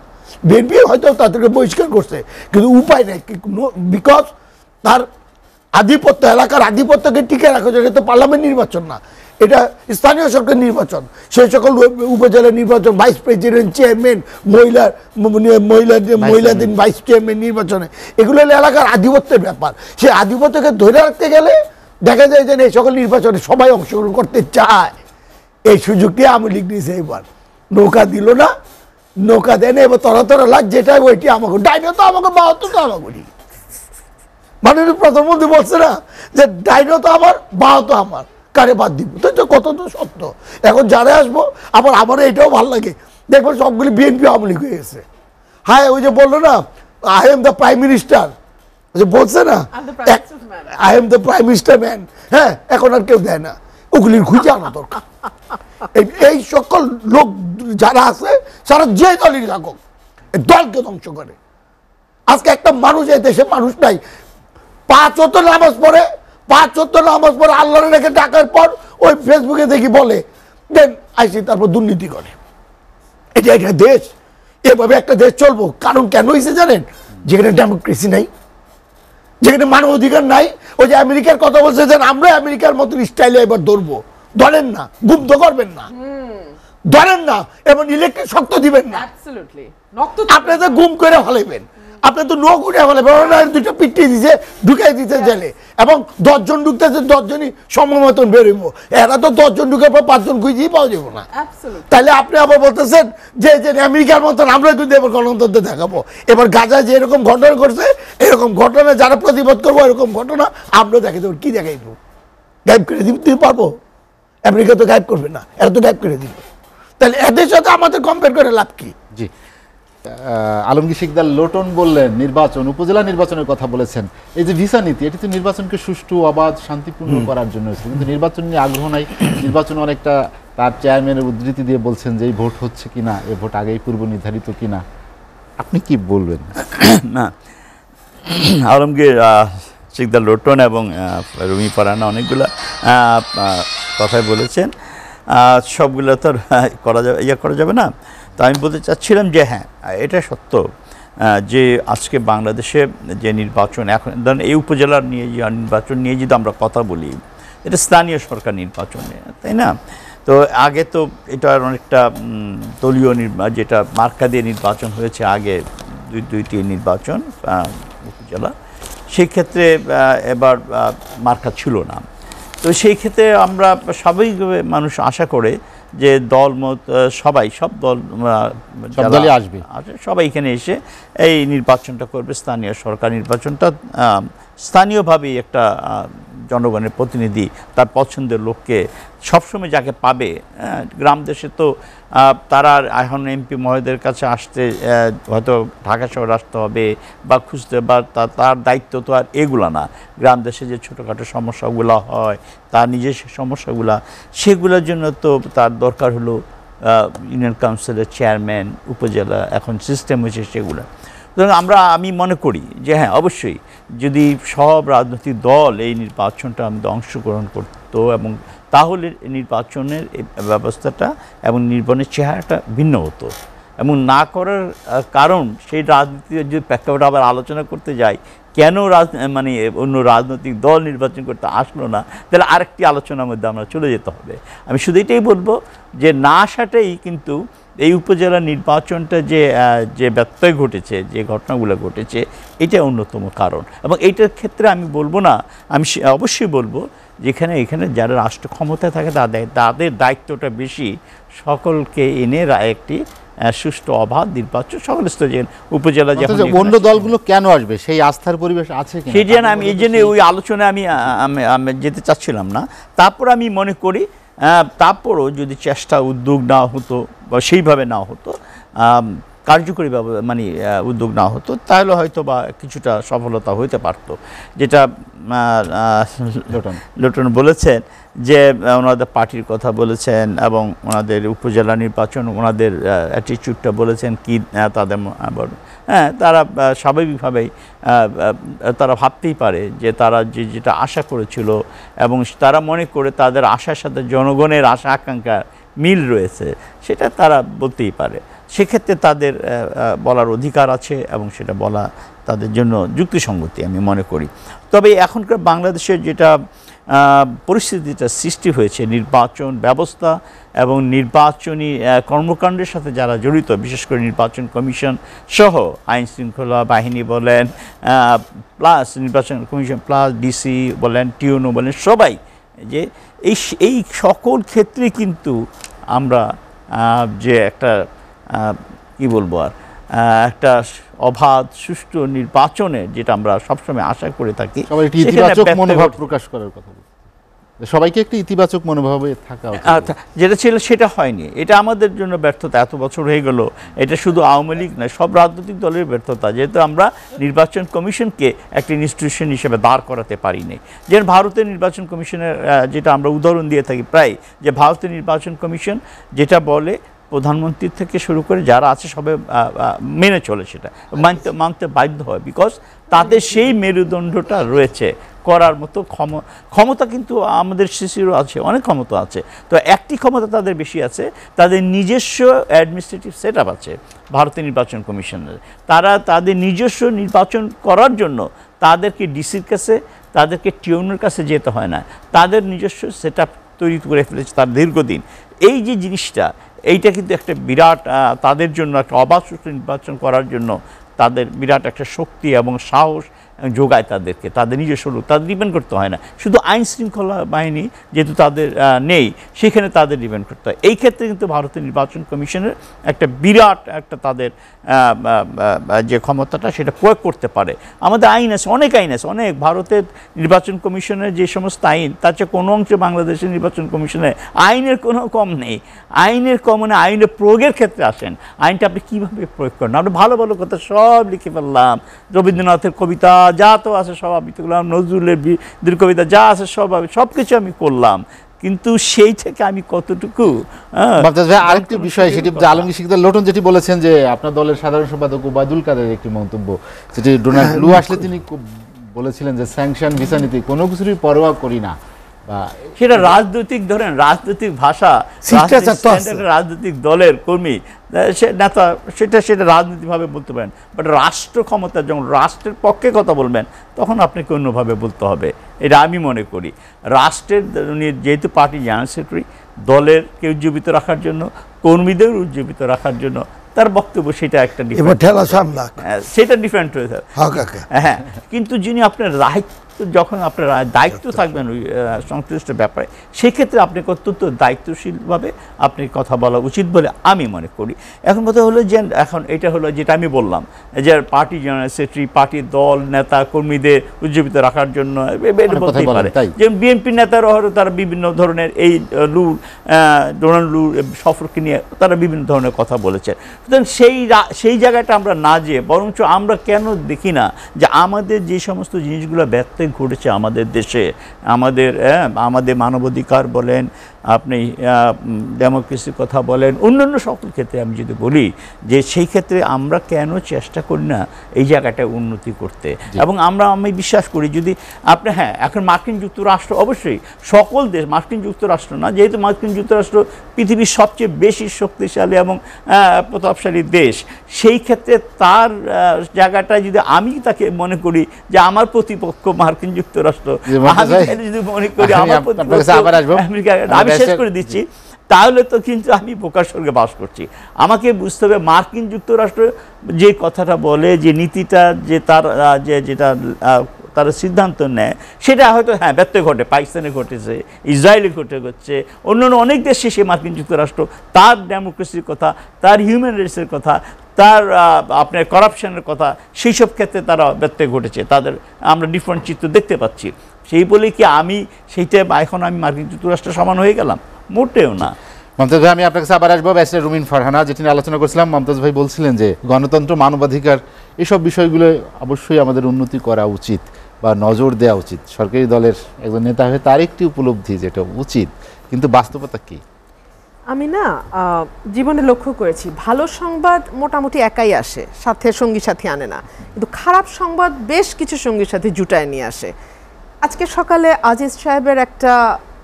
বিএনপি হয়তো তাদেরকে বহিষ্কার করছে, কিন্তু উপায় নেই, বিকজ তার আধিপত্য, এলাকার আধিপত্যকে টিকে রাখা যায়। এটা তো পার্লামেন্ট নির্বাচন না, এটা স্থানীয় সরকার নির্বাচন। সেই সকল উপজেলা নির্বাচন, ভাইস প্রেসিডেন্ট, চেয়ারম্যান, মহিলাদের ভাইস চেয়ারম্যান নির্বাচনে, এগুলো হলো এলাকার আধিপত্যের ব্যাপার। সেই আধিপত্যকে ধরে রাখতে গেলে দেখা যায় যে এই সকল নির্বাচনে সবাই অংশগ্রহণ করতে চায়। এই সুযোগটি আওয়ামী লীগ নিয়েছে, এবার নৌকা দিল না, নৌকা দেয় না, এবার তরা লাগ যেটা ওইটি আমাকে ডাইনে তো আমাকে বাহাত্তর তো আমাকে মাননীয় প্রধানমন্ত্রী বলছে না যে ডাইনো তো আমার, বাহ তো আমার, কারে বাদ দিব, তো কত তো সত্য। এখন যারা আসবো আবার আমার এটাও ভালো লাগে, দেখবেন সবগুলি বিএনপি আওয়ামী লীগ হয়ে গেছে। হ্যাঁ, ওই যে বললো না I am the prime minister, যে বলছে না I am the prime minister man, হ্যাঁ, এখন আর কেউ দেয় না, ওগুলির খুঁজে আনা দরকার। এই সকল লোক যারা আছে সারা যে দলই থাকুক, দলকে ধ্বংস করে। আজকে একটা মানুষ, এই দেশে মানুষ নাই, 5 ওয়াক্ত নামাজ পড়ে, 5 ওয়াক্ত নামাজ পড়ে আল্লাহর রেখে ডাকার পর ওই ফেসবুকে দেখি বলে দেন আইসি, তারপর দুর্নীতি করে। এটা একটা দেশ, এভাবে একটা দেশ চলবো? কারণ কেন হয়েছে জানেন? যেখানে ডেমোক্রেসি নাই, যেখানে মানব অধিকার নাই। ওই যে আমেরিকার কথা বলছে যে আমরা আমেরিকার মতো স্টাইলে এবার ধরবো, ধরেন না, গুম তো করবেন না, ধরেন না, এবং ইলেকট্রিক শক্ত দিবেন না, আপনি তো গুম করে ফেলাইবেন, আপনি তো নখ উঠে ফেলাবেন, দুটো পিটিয়ে দিছে, ঢুকাই দিতে গেলে, এবং 10 জন ঢুকতেছে, 10 জনই সময় মতন বেরোবো। এরা তো 10 জন ঢুকে পর 5 জন খুঁজেই পাওয়া যাবো না। তাহলে আপনি আবার বলতেছেন যে আমেরিকার মতন আমরা কিন্তু এবার গণতন্ত্র দেখাবো। এবার গাজায় যে এরকম ঘটনা করছে, এরকম ঘটনা যারা প্রতিবাদ করবো, এরকম ঘটনা আমরা দেখাই দেবো। কি দেখাইবো? গায়েব করে দিতে পারবো? আমেরিকা তো গায়েব করবে না, এরা তো গায়েব করে দিবে। তাহলে এদের সাথে আমাদের কম্পেয়ার করে লাভ কি? জি, আলমগীর শিকদার লোটন বললেন নির্বাচন, উপজেলা নির্বাচনের কথা বলেছেন। এই যে ভিসা নীতি, এটি তো নির্বাচনকে সুষ্ঠু, অবাধ, শান্তিপূর্ণ করার জন্য হয়েছে, কিন্তু নির্বাচন নিয়ে আগ্রহ নাই। নির্বাচন অনেকটা তার চেয়ারম্যানের উদ্ধৃতি দিয়ে বলছেন যে এই ভোট হচ্ছে কিনা, এই ভোট আগেই পূর্ব নির্ধারিত কিনা, আপনি কি বলবেন? না, আলমগীর শিকদার লোটন এবং রুমি ফারহানা অনেকগুলো কথাই বলেছেন, সবগুলো তো করা যাবে না। তো আমি বলতে চাচ্ছিলাম যে হ্যাঁ, এটা সত্য যে আজকে বাংলাদেশে যে নির্বাচন, এখন ধরেন এই উপজেলার নির্বাচন নিয়ে যদি আমরা কথা বলি, এটা স্থানীয় সরকার নির্বাচনে, তাই না? তো আগে তো এটার অনেকটা দলীয় যেটা মার্কা দিয়ে নির্বাচন হয়েছে আগে, দুইটি নির্বাচন উপজেলা, সেই ক্ষেত্রে এবার মার্কা ছিল না। তো সেই ক্ষেত্রে আমরা স্বাভাবিকভাবে মানুষ আশা করে যে দলমত সব দলই আসবে, সবাই এখানে এসে এই নির্বাচনটা করবে, স্থানীয় সরকার নির্বাচনটা স্থানীয়ভাবেই একটা জনগণের প্রতিনিধি তার পছন্দের লোককে সবসময় যাকে পাবে। গ্রাম দেশে তো তারা এখন এমপি মহোদয়ের কাছে আসতে হয়তো ঢাকা শহর আসতে হবে বা খুঁজতে, বা তার দায়িত্ব তো আর এগুলো না। গ্রাম দেশে যে ছোটোখাটো সমস্যাগুলো হয়, তার নিজস্ব সমস্যাগুলা, সেগুলোর জন্য তো তার দরকার হলো ইউনিয়ন কাউন্সিলের চেয়ারম্যান, উপজেলা এখন সিস্টেম হয়েছে সেগুলো। সুতরাং আমি মনে করি যে হ্যাঁ, অবশ্যই যদি সব রাজনৈতিক দল এই নির্বাচনটা আমাদের অংশগ্রহণ করতো, এবং তাহলে নির্বাচনের ব্যবস্থাটা এবং নির্বাচনের চেহারাটা ভিন্ন হতো। এবং না করার কারণ, সেই রাজনীতির যদি প্রেক্ষাপটে আবার আলোচনা করতে যাই, কেন মানে অন্য রাজনৈতিক দল নির্বাচন করতে আসলো না, তাহলে আরেকটি আলোচনার মধ্যে আমরা চলে যেতে হবে। আমি শুধু এটাই বলবো যে না আসাটাই কিন্তু এই উপজেলা নির্বাচনটা যে ব্যত্যয় ঘটেছে, যে ঘটনাগুলো ঘটেছে, এটা অন্যতম কারণ। এবং এইটার ক্ষেত্রে আমি বলবো না, আমি অবশ্যই বলবো যেখানে এখানে যারা রাষ্ট্র ক্ষমতায় থাকে তাদের দায়িত্বটা বেশি, সকলকে এনে একটি সুষ্ঠু অবাধ নির্বাচন সকল স্তরে, উপজেলা যখন অন্য দলগুলো কেন আসবে, সেই আস্থার পরিবেশ আছে সেই জন্য আমি এই জন্য ওই আলোচনায় আমি যেতে চাচ্ছিলাম না। তারপর আমি মনে করি তারপরও যদি চেষ্টা উদ্যোগ না হতো বা সেইভাবে না হতো, কার্যকরীভাবে মানে উদ্যোগ না হতো, তাহলে হয়তো বা কিছুটা সফলতা হইতে পারত। যেটা লোটন বলেছেন যে ওনাদের পার্টির কথা বলেছেন এবং ওনাদের উপজেলা নির্বাচন ওনাদের অ্যাটিটিউডটা বলেছেন কি তাদের, হ্যাঁ তারা স্বাভাবিকভাবেই তারা ভাবতেই পারে যে তারা যেটা আশা করেছিল এবং তারা মনে করে তাদের আশার সাথে জনগণের আশা আকাঙ্ক্ষার মিল রয়েছে, সেটা তারা বলতেই পারে। সেক্ষেত্রে তাদের বলার অধিকার আছে এবং সেটা বলা তাদের জন্য যুক্তিসঙ্গতি আমি মনে করি। তবে এখনকার বাংলাদেশের যেটা পরিস্থিতিটা সৃষ্টি হয়েছে, নির্বাচন ব্যবস্থা এবং নির্বাচনী কর্মকাণ্ডের সাথে যারা জড়িত, বিশেষ করে নির্বাচন কমিশন সহ আইন শৃঙ্খলা বাহিনী বলেন, প্লাস নির্বাচন কমিশন প্লাস ডিসি বলেন, টিউনো বলেন, সবাই যে এই সকল ক্ষেত্রে কিন্তু আমরা যে একটা কি বলবো আর একটা অবাধ সুষ্ঠু নির্বাচনে যেটা আমরা সবসময় আশা করে থাকি, সবাই একটি ইতিবাচক মনোভাব প্রকাশ করার কথা, সবাইকে একটি ইতিবাচক মনোভাবে থাকা উচিত। যেটা ছিল সেটা হয়নি, এটা আমাদের জন্য ব্যর্থতা। এত বছর হয়ে গেল, এটা শুধু আওয়ামী লীগ নয়, সব রাজনৈতিক দলের ব্যর্থতা, যেহেতু আমরা নির্বাচন কমিশনকে একটি ইনস্টিটিউশন হিসেবে দাঁড় করাতে পারিনি। যেন ভারতের নির্বাচন কমিশনের যেটা আমরা উদাহরণ দিয়ে থাকি প্রায়, যে ভারতের নির্বাচন কমিশন যেটা বলে প্রধানমন্ত্রী থেকে শুরু করে যারা আছে সবাই মেনে চলে, সেটা মানতে বাধ্য হয়, বিকজ তাদের সেই মেরুদণ্ডটা রয়েছে করার মতো ক্ষমতা কিন্তু আমাদের শিশিরও আছে, অনেক ক্ষমতা আছে। তো একটি ক্ষমতা তাদের বেশি আছে, তাদের নিজস্ব অ্যাডমিনিস্ট্রেটিভ সেট আপ আছে ভারতের নির্বাচন কমিশনের। তারা তাদের নিজস্ব নির্বাচন করার জন্য তাদেরকে ডিসির কাছে, তাদেরকে টিউনের কাছে যেতে হয় না, তাদের নিজস্ব সেট আপ তৈরি করে ফেলেছে তার দীর্ঘদিন। এই যে জিনিসটা, এইটা কিন্তু একটা বিরাট তাদের জন্য একটা অবাধ সুষ্ঠু নির্বাচন করার জন্য তাদের বিরাট একটা শক্তি এবং সাহস যোগায় তাদেরকে, তাদের নিজস্ব লোক, তাদের ডিপেন্ড করতে হয় না। শুধু আইন শৃঙ্খলা বাহিনী যেহেতু তাদের নেই, সেখানে তাদের ডিপেন্ড করতে হয়। এই ক্ষেত্রে কিন্তু ভারতের নির্বাচন কমিশনের একটা বিরাট একটা তাদের যে ক্ষমতাটা সেটা প্রয়োগ করতে পারে। আমাদের আইন আছে, অনেক আইন আছে, অনেক। ভারতের নির্বাচন কমিশনের যে সমস্ত আইন, তার চেয়ে কোনো অংশে বাংলাদেশের নির্বাচন কমিশনের আইনের কোনো কম নেই। আইনের কম মানে আইনের প্রয়োগের ক্ষেত্রে আসেন, আইনটা আপনি কীভাবে প্রয়োগ করেন। আমরা ভালো ভালো কথা সব লিখে ফেললাম, রবীন্দ্রনাথের কবিতা যা তো আছে সব আমি করলাম, নজরুলের বীর কবিতা যা আছে সব কিছু আমি করলাম, কিন্তু সেই থেকে আমি কতটুকু। আরেকটি বিষয়, সেটি আলমগীর সিকদার লোটন যেটি বলেছেন যে আপনার দলের সাধারণ সম্পাদক ওবায়দুল কাদের একটি মন্তব্য, সেটি ডোনাল্ড লু আসলে তিনি বলেছিলেন যে স্যাংশন ভিসা নীতি কোনো কিছুরই পরোয়া করি না, সেটা রাজনৈতিক ধরেন, রাজনৈতিক ভাষা, রাজনৈতিক দলের কর্মী নেতা, সেটা রাজনীতিভাবে বলতে পারেন। বাট রাষ্ট্র ক্ষমতা যখন রাষ্ট্রের পক্ষে কথা বলবেন, তখন আপনাকে অন্যভাবে বলতে হবে, এটা আমি মনে করি। রাষ্ট্রের যেহেতু পার্টি জেনারেল সেক্রেটারি, দলেরকে উজ্জীবিত রাখার জন্য, কর্মীদের উজ্জীবিত রাখার জন্য তার বক্তব্য, সেটা একটা সেটা ডিফারেন্ট হয়ে থাকে। হ্যাঁ, কিন্তু যিনি আপনার যখন আপনার দায়িত্ব থাকবেন ওই সংশ্লিষ্ট ব্যাপারে, সেক্ষেত্রে আপনাকে অত্যন্ত দায়িত্বশীলভাবে আপনি কথা বলা উচিত বলে আমি মনে করি। এখন কথা হলো যে, এখন এটা হলো যেটা আমি বললাম যে পার্টি জেনারেল সেক্রেটারি, পার্টির দল নেতা কর্মীদের উজ্জীবিত রাখার জন্য বলতেই পারে। যেমন বিএনপি নেতারা হয়তো তারা বিভিন্ন ধরনের এই ডোনাল্ড লু সফরকে নিয়ে তারা বিভিন্ন ধরনের কথা বলেছে। সুতরাং সেই জায়গাটা আমরা না যেয়ে, বরঞ্চ আমরা কেন দেখি না যে আমাদের যে সমস্ত জিনিসগুলো ব্যর্থ ঘটেছে আমাদের দেশে, আমাদের মানবাধিকার বলেন, আপনি ডেমোক্রেসির কথা বলেন, অন্যান্য সকল ক্ষেত্রে আমি যদি বলি যে সেই ক্ষেত্রে আমরা কেন চেষ্টা করি না এই জায়গাটা উন্নতি করতে। এবং আমি বিশ্বাস করি যদি আপনি, হ্যাঁ এখন মার্কিন যুক্তরাষ্ট্র অবশ্যই সকল দেশ, মার্কিন যুক্তরাষ্ট্র না, যেহেতু মার্কিন যুক্তরাষ্ট্র পৃথিবীর সবচেয়ে বেশি শক্তিশালী এবং প্রতাপশালী দেশ, সেই ক্ষেত্রে তার জায়গাটায় যদি আমি তাকে মনে করি যে আমার প্রতিপক্ষ মার্কিন যুক্তরাষ্ট্র, আমি যদি মনে করি আমার প্রতিপক্ষ আমেরিকা, আমি শেষ করে দিচ্ছি, তাহলে তো কিন্তু আমি বোকার স্বর্গে বাস করছি। আমাকে বুঝতে হবে মার্কিন যুক্তরাষ্ট্র যে কথাটা বলে, যে নীতিটা, যে তার যেটা তারা সিদ্ধান্ত নেয়, সেটা হয়তো হ্যাঁ ব্যত্যয় ঘটে, পাকিস্তানে ঘটেছে, ইসরায়েলে ঘটছে, অন্যান্য অনেক দেশে সে মার্কিন যুক্তরাষ্ট্র তার ডেমোক্রেসির কথা, তার হিউম্যান রাইটসের কথা, তার আপনার করাপশনের কথা, সেই সব ক্ষেত্রে তারা ব্যত্যয় ঘটেছে, তাদের আমরা ডিফারেন্ট চিত্র দেখতে পাচ্ছি। সেই বলে কি আমি সেইটা এখন আমি মার্কিন যুক্তরাষ্ট্রের সমান হয়ে গেলাম? মোটেও না। মমতাজ ভাই, আমি আপনার কাছে আবার আসবো। ব্যারিস্টার রুমিন ফারহানা, যেটি নিয়ে আলোচনা করছিলাম, মমতাজ ভাই বলছিলেন যে গণতন্ত্র, মানবাধিকার এসব বিষয়গুলো অবশ্যই আমাদের উন্নতি করা উচিত বা নজর দেওয়া উচিত। সরকারি দলের একজন নেতা হয়ে তার একটি উপলব্ধি যেটা উচিত, কিন্তু বাস্তবতা কি? আমি না জীবনে লক্ষ্য করেছি ভালো সংবাদ মোটামুটি একাই আসে, সাথে সঙ্গী সাথী আনে না, কিন্তু খারাপ সংবাদ বেশ কিছু সঙ্গীর সাথে জুটায় নিয়ে আসে। আজকে সকালে আজিজ সাহেবের একটা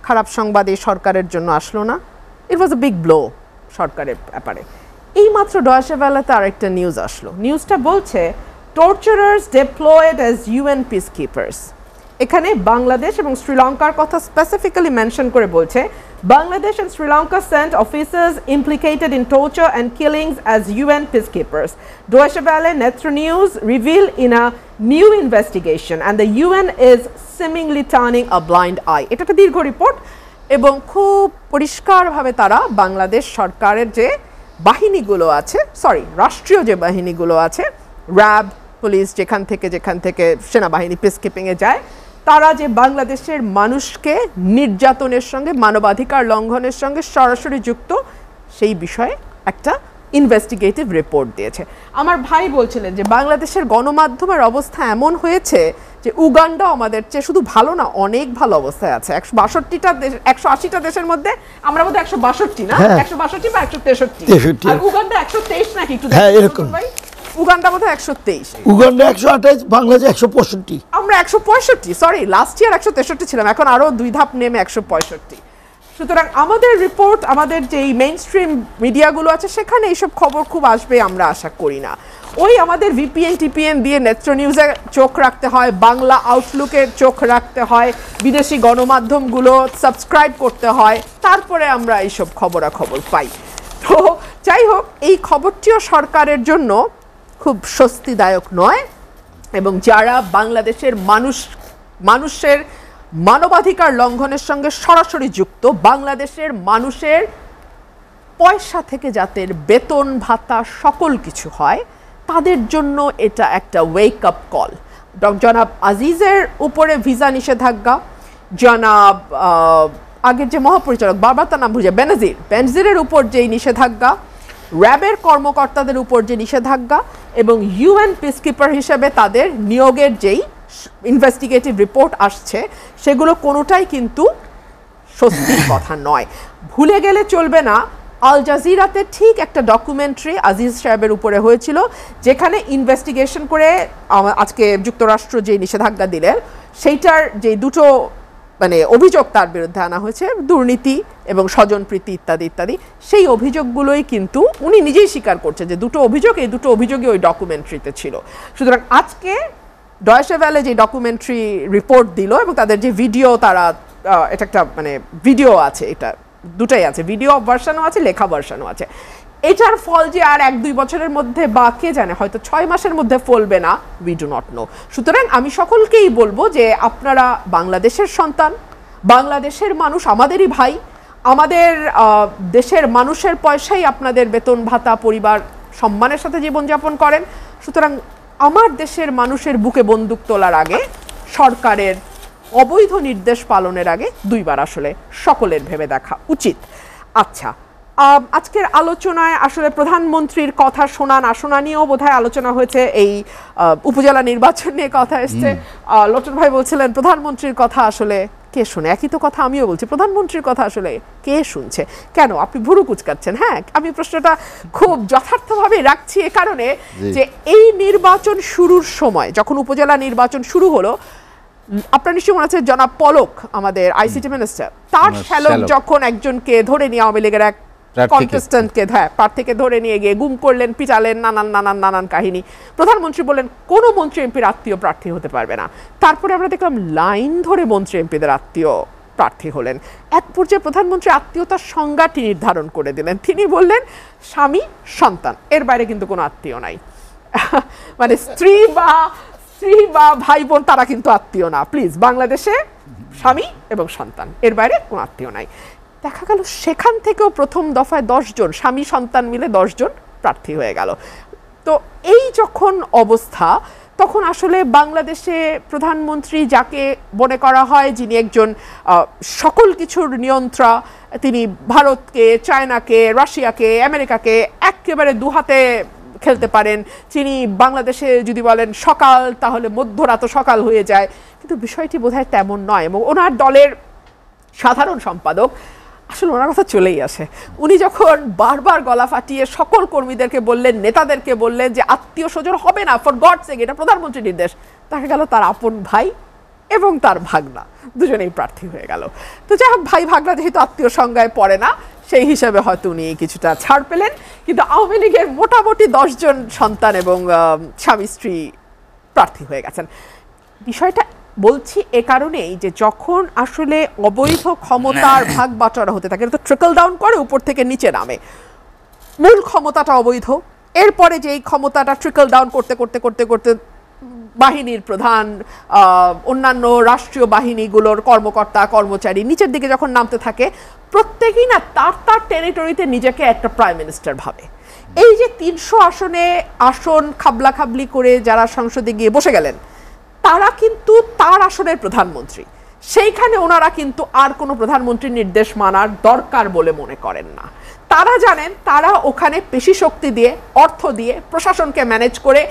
খারাপ সংবাদ এই সরকারের জন্য আসলো না? ইট ওয়াজ এ বিগ ব্লো সরকারের ব্যাপারে। এই মাত্র ডয়েচে ভেলেতে আরেকটা নিউজ আসলো। নিউজটা বলছে torturers deployed as UN peacekeepers. এখানে বাংলাদেশ এবং শ্রীলঙ্কার কথা স্পেসিফিক্যালি মেনশন করে বলছে Bangladesh and Sri Lanka sent officers implicated in torture and killings as UN peacekeepers. Deutsche Welle Netro News revealed in a new investigation and the UN is seemingly turning a blind eye. এটা একটা দীর্ঘ report এবং খুব পরিষ্কারভাবে তারা বাংলাদেশ সরকারের যে বাহিনীগুলো আছে, রাষ্ট্রীয় যে বাহিনীগুলো আছে, র্যাব, পুলিশ, যেখান থেকে সেনাবাহিনী পিসকিপিংয়ে যায়, তারা যে বাংলাদেশের মানুষকে নির্যাতনের সঙ্গে, মানবাধিকার লঙ্ঘনের সঙ্গে সরাসরি যুক্ত, সেই বিষয়ে একটা ইনভেস্টিগেটিভ রিপোর্ট দিয়েছে। আমার ভাই বলছিলেন যে বাংলাদেশের গণমাধ্যমের অবস্থা এমন হয়েছে যে উগান্ডা আমাদের চেয়ে শুধু ভালো না, অনেক ভালো অবস্থায় আছে। 162টা দেশ, 180টা দেশের মধ্যে আমরা বোধহয় 162 না, 162 বা 163, আর উগান্ডা 123 নাকি? একটু এরকম। উগান্ডা বোধহয় 123, উগান্ডা 128, বাংলাদেশ 165, আমরা 165, সরি লাস্ট ইয়ার 163 ছিলাম, এখন আরো 2 ধাপ নেমে 165। সুতরাং আমাদের রিপোর্ট, আমাদের যে মেইন স্ট্রিম মিডিয়াগুলো আছে সেখানে এইসব খবর খুব আসবে আমরা আশা করি না। ওই আমাদের ভিপিএন টিপিএন দিয়ে নেত্র নিউজে চোখ রাখতে হয়, বাংলা আউটলুকে চোখ রাখতে হয়, বিদেশি গণমাধ্যমগুলো সাবস্ক্রাইব করতে হয়, তারপরে আমরা এইসব খবরাখবর পাই। তো যাই হোক, এই খবরটিও সরকারের জন্য খুব স্বস্তিদায়ক নয়, এবং যারা বাংলাদেশের মানুষের মানবাধিকার লঙ্ঘনের সঙ্গে সরাসরি যুক্ত, বাংলাদেশের মানুষের পয়সা থেকে যাতে বেতন ভাতা সকল কিছু হয়, তাদের জন্য এটা একটা ওয়েক আপ কল। জনাব আজিজের উপরে ভিসা নিষেধাজ্ঞা, জনাব আগের যে মহাপরিচালক, বারবার তার নাম ভুলে, বেনজিরের উপর যেই নিষেধাজ্ঞা, র্যাবের কর্মকর্তাদের উপর যে নিষেধাজ্ঞা, এবং ইউএন পিসকিপার হিসেবে তাদের নিয়োগের যেই ইনভেস্টিগেটিভ রিপোর্ট আসছে, সেগুলো কোনোটাই কিন্তু স্বস্তির কথা নয়। ভুলে গেলে চলবে না, আল জাজিরাতে ঠিক একটা ডকুমেন্টারি আজিজ সাহেবের উপরে হয়েছিল, যেখানে ইনভেস্টিগেশন করে আজকে যুক্তরাষ্ট্র যে নিষেধাজ্ঞা দিলেন, সেইটার যে দুটো অভিযোগ তার বিরুদ্ধে আনা হয়েছে, দুর্নীতি এবং স্বজনপ্রীতি ইত্যাদি ইত্যাদি, সেই অভিযোগগুলোই কিন্তু উনি নিজেই স্বীকার করছে যে দুটো অভিযোগ, এই দুটো অভিযোগই ওই ডকুমেন্টারিতে ছিল। সুতরাং আজকে ডয়েচে ভেলে যে ডকুমেন্টারি রিপোর্ট দিল এবং তাদের যে ভিডিও, তারা এটা একটা ভিডিও আছে, এটা দুটাই আছে, ভিডিও ভার্সনও আছে, লেখা ভার্সনও আছে। এটার ফল যে আর 1-2 বছরের মধ্যে বা কে জানে হয়তো 6 মাসের মধ্যে ফলবে না, উই ডু নট নো। সুতরাং আমি সকলকেই বলবো যে আপনারা বাংলাদেশের সন্তান, বাংলাদেশের মানুষ আমাদেরই ভাই, আমাদের দেশের মানুষের পয়সাই আপনাদের বেতন ভাতা, পরিবার সম্মানের সাথে জীবনযাপন করেন। সুতরাং আমার দেশের মানুষের বুকে বন্দুক তোলার আগে, সরকারের অবৈধ নির্দেশ পালনের আগে 2 বার আসলে সকলের ভেবে দেখা উচিত। আচ্ছা, আজকের আলোচনায় আসলে প্রধানমন্ত্রীর কথা শোনা না শোনা নিয়েও বোধহয় আলোচনা হয়েছে। এই উপজেলা নির্বাচন নিয়ে কথা এসছে, লোটন ভাই বলছিলেন প্রধানমন্ত্রীর কথা আসলে কে শুনে? একই তো কথা আমিও বলছি, প্রধানমন্ত্রীর কথা আসলে কে শুনছে? কেন আপনি ভুরু কুচকাচ্ছেন? হ্যাঁ, আমি প্রশ্নটা খুব যথার্থভাবে রাখছি এ কারণে যে এই নির্বাচন শুরুর সময়, যখন উপজেলা নির্বাচন শুরু হলো, আপনার নিশ্চয়ই মনে আছে জনাব পলক, আমাদের আইসিটি মিনিস্টার, তার শ্যালক যখন একজনকে ধরে নিয়ে আওয়ামী লীগের এক কন্টেস্ট্যান্টকে প্রার্থীকে ধরে নিয়ে গিয়ে গুম করলেন, পিটালেন, নানান কাহিনী, প্রধানমন্ত্রী বললেন কোনো মন্ত্রী এমপির আত্মীয় প্রার্থী হতে পারবে না। তারপরে আমরা দেখলাম লাইন ধরে মন্ত্রী এমপিদের আত্মীয় প্রার্থী হলেন। এক পর্যায়ে প্রধানমন্ত্রী আত্মীয়তার সংজ্ঞাটি নির্ধারণ করে দিলেন। তিনি বললেন স্বামী সন্তান, এর বাইরে কিন্তু কোনো আত্মীয় নাই। স্ত্রী বা ভাই বোন তারা কিন্তু আত্মীয় না, প্লিজ, বাংলাদেশে স্বামী এবং সন্তান, এর বাইরে কোনো আত্মীয় নাই। দেখা গেল সেখান থেকেও প্রথম দফায় 10 জন স্বামী সন্তান মিলে 10 জন প্রার্থী হয়ে গেল। তো এই যখন অবস্থা, তখন আসলে বাংলাদেশে প্রধানমন্ত্রী যাকে মনে করা হয়, যিনি একজন সকল কিছুর নিয়ন্ত্রণ, তিনি ভারতকে, চায়নাকে, রাশিয়াকে, আমেরিকাকে একেবারে দুহাতে খেলতে পারেন। তিনি বাংলাদেশে যদি বলেন সকাল, তাহলে মধ্যরাত সকাল হয়ে যায়। কিন্তু বিষয়টি বোধহয় তেমন নয়, এবং ওনার দলের সাধারণ সম্পাদক আসলে ওনার কথা চলেই আসে। উনি যখন বারবার গলা ফাটিয়ে সকল কর্মীদেরকে বললেন, নেতাদেরকে বললেন যে আত্মীয় স্বজন হবে না, ফর গড সেক, এটা প্রধানমন্ত্রীর নির্দেশ, দেখা গেল তার আপন ভাই এবং তার ভাগনা দুজনেই প্রার্থী হয়ে গেল। তো যাই হোক, ভাই ভাগনা যেহেতু আত্মীয় সংজ্ঞায় পড়ে না, সেই হিসাবে হয়তো উনি কিছুটা ছাড় পেলেন। কিন্তু আওয়ামী লীগের মোটামুটি 10 জন সন্তান এবং স্বামী স্ত্রী প্রার্থী হয়ে গেছেন। বিষয়টা বলছি এ কারণেই যে যখন আসলে অবৈধ ক্ষমতার ভাগ বাটোয়ারা হতে থাকে, তো ট্রিকল ডাউন করে, উপর থেকে নিচে নামে। মূল ক্ষমতাটা অবৈধ, এরপরে যে এই ক্ষমতাটা ট্রিকল ডাউন করতে করতে করতে করতে বাহিনীর প্রধান, অন্যান্য রাষ্ট্রীয় বাহিনীগুলোর কর্মকর্তা কর্মচারী নিচের দিকে যখন নামতে থাকে, প্রত্যেকেই না তার তার টেরিটরিতে নিজেকে একটা প্রাইম মিনিস্টার ভাবে। এই যে 300 আসন খাবলা খাবলি করে যারা সংসদে গিয়ে বসে গেলেন, তারা কিন্তু তার আসনের প্রধানমন্ত্রী। সেইখানে ওনারা কিন্তু আর কোনো প্রধানমন্ত্রীর নির্দেশ মানার দরকার বলে মনে করেন না। তারা জানেন তারা ওখানে পেশি শক্তি দিয়ে, অর্থ দিয়ে, প্রশাসনকে ম্যানেজ করে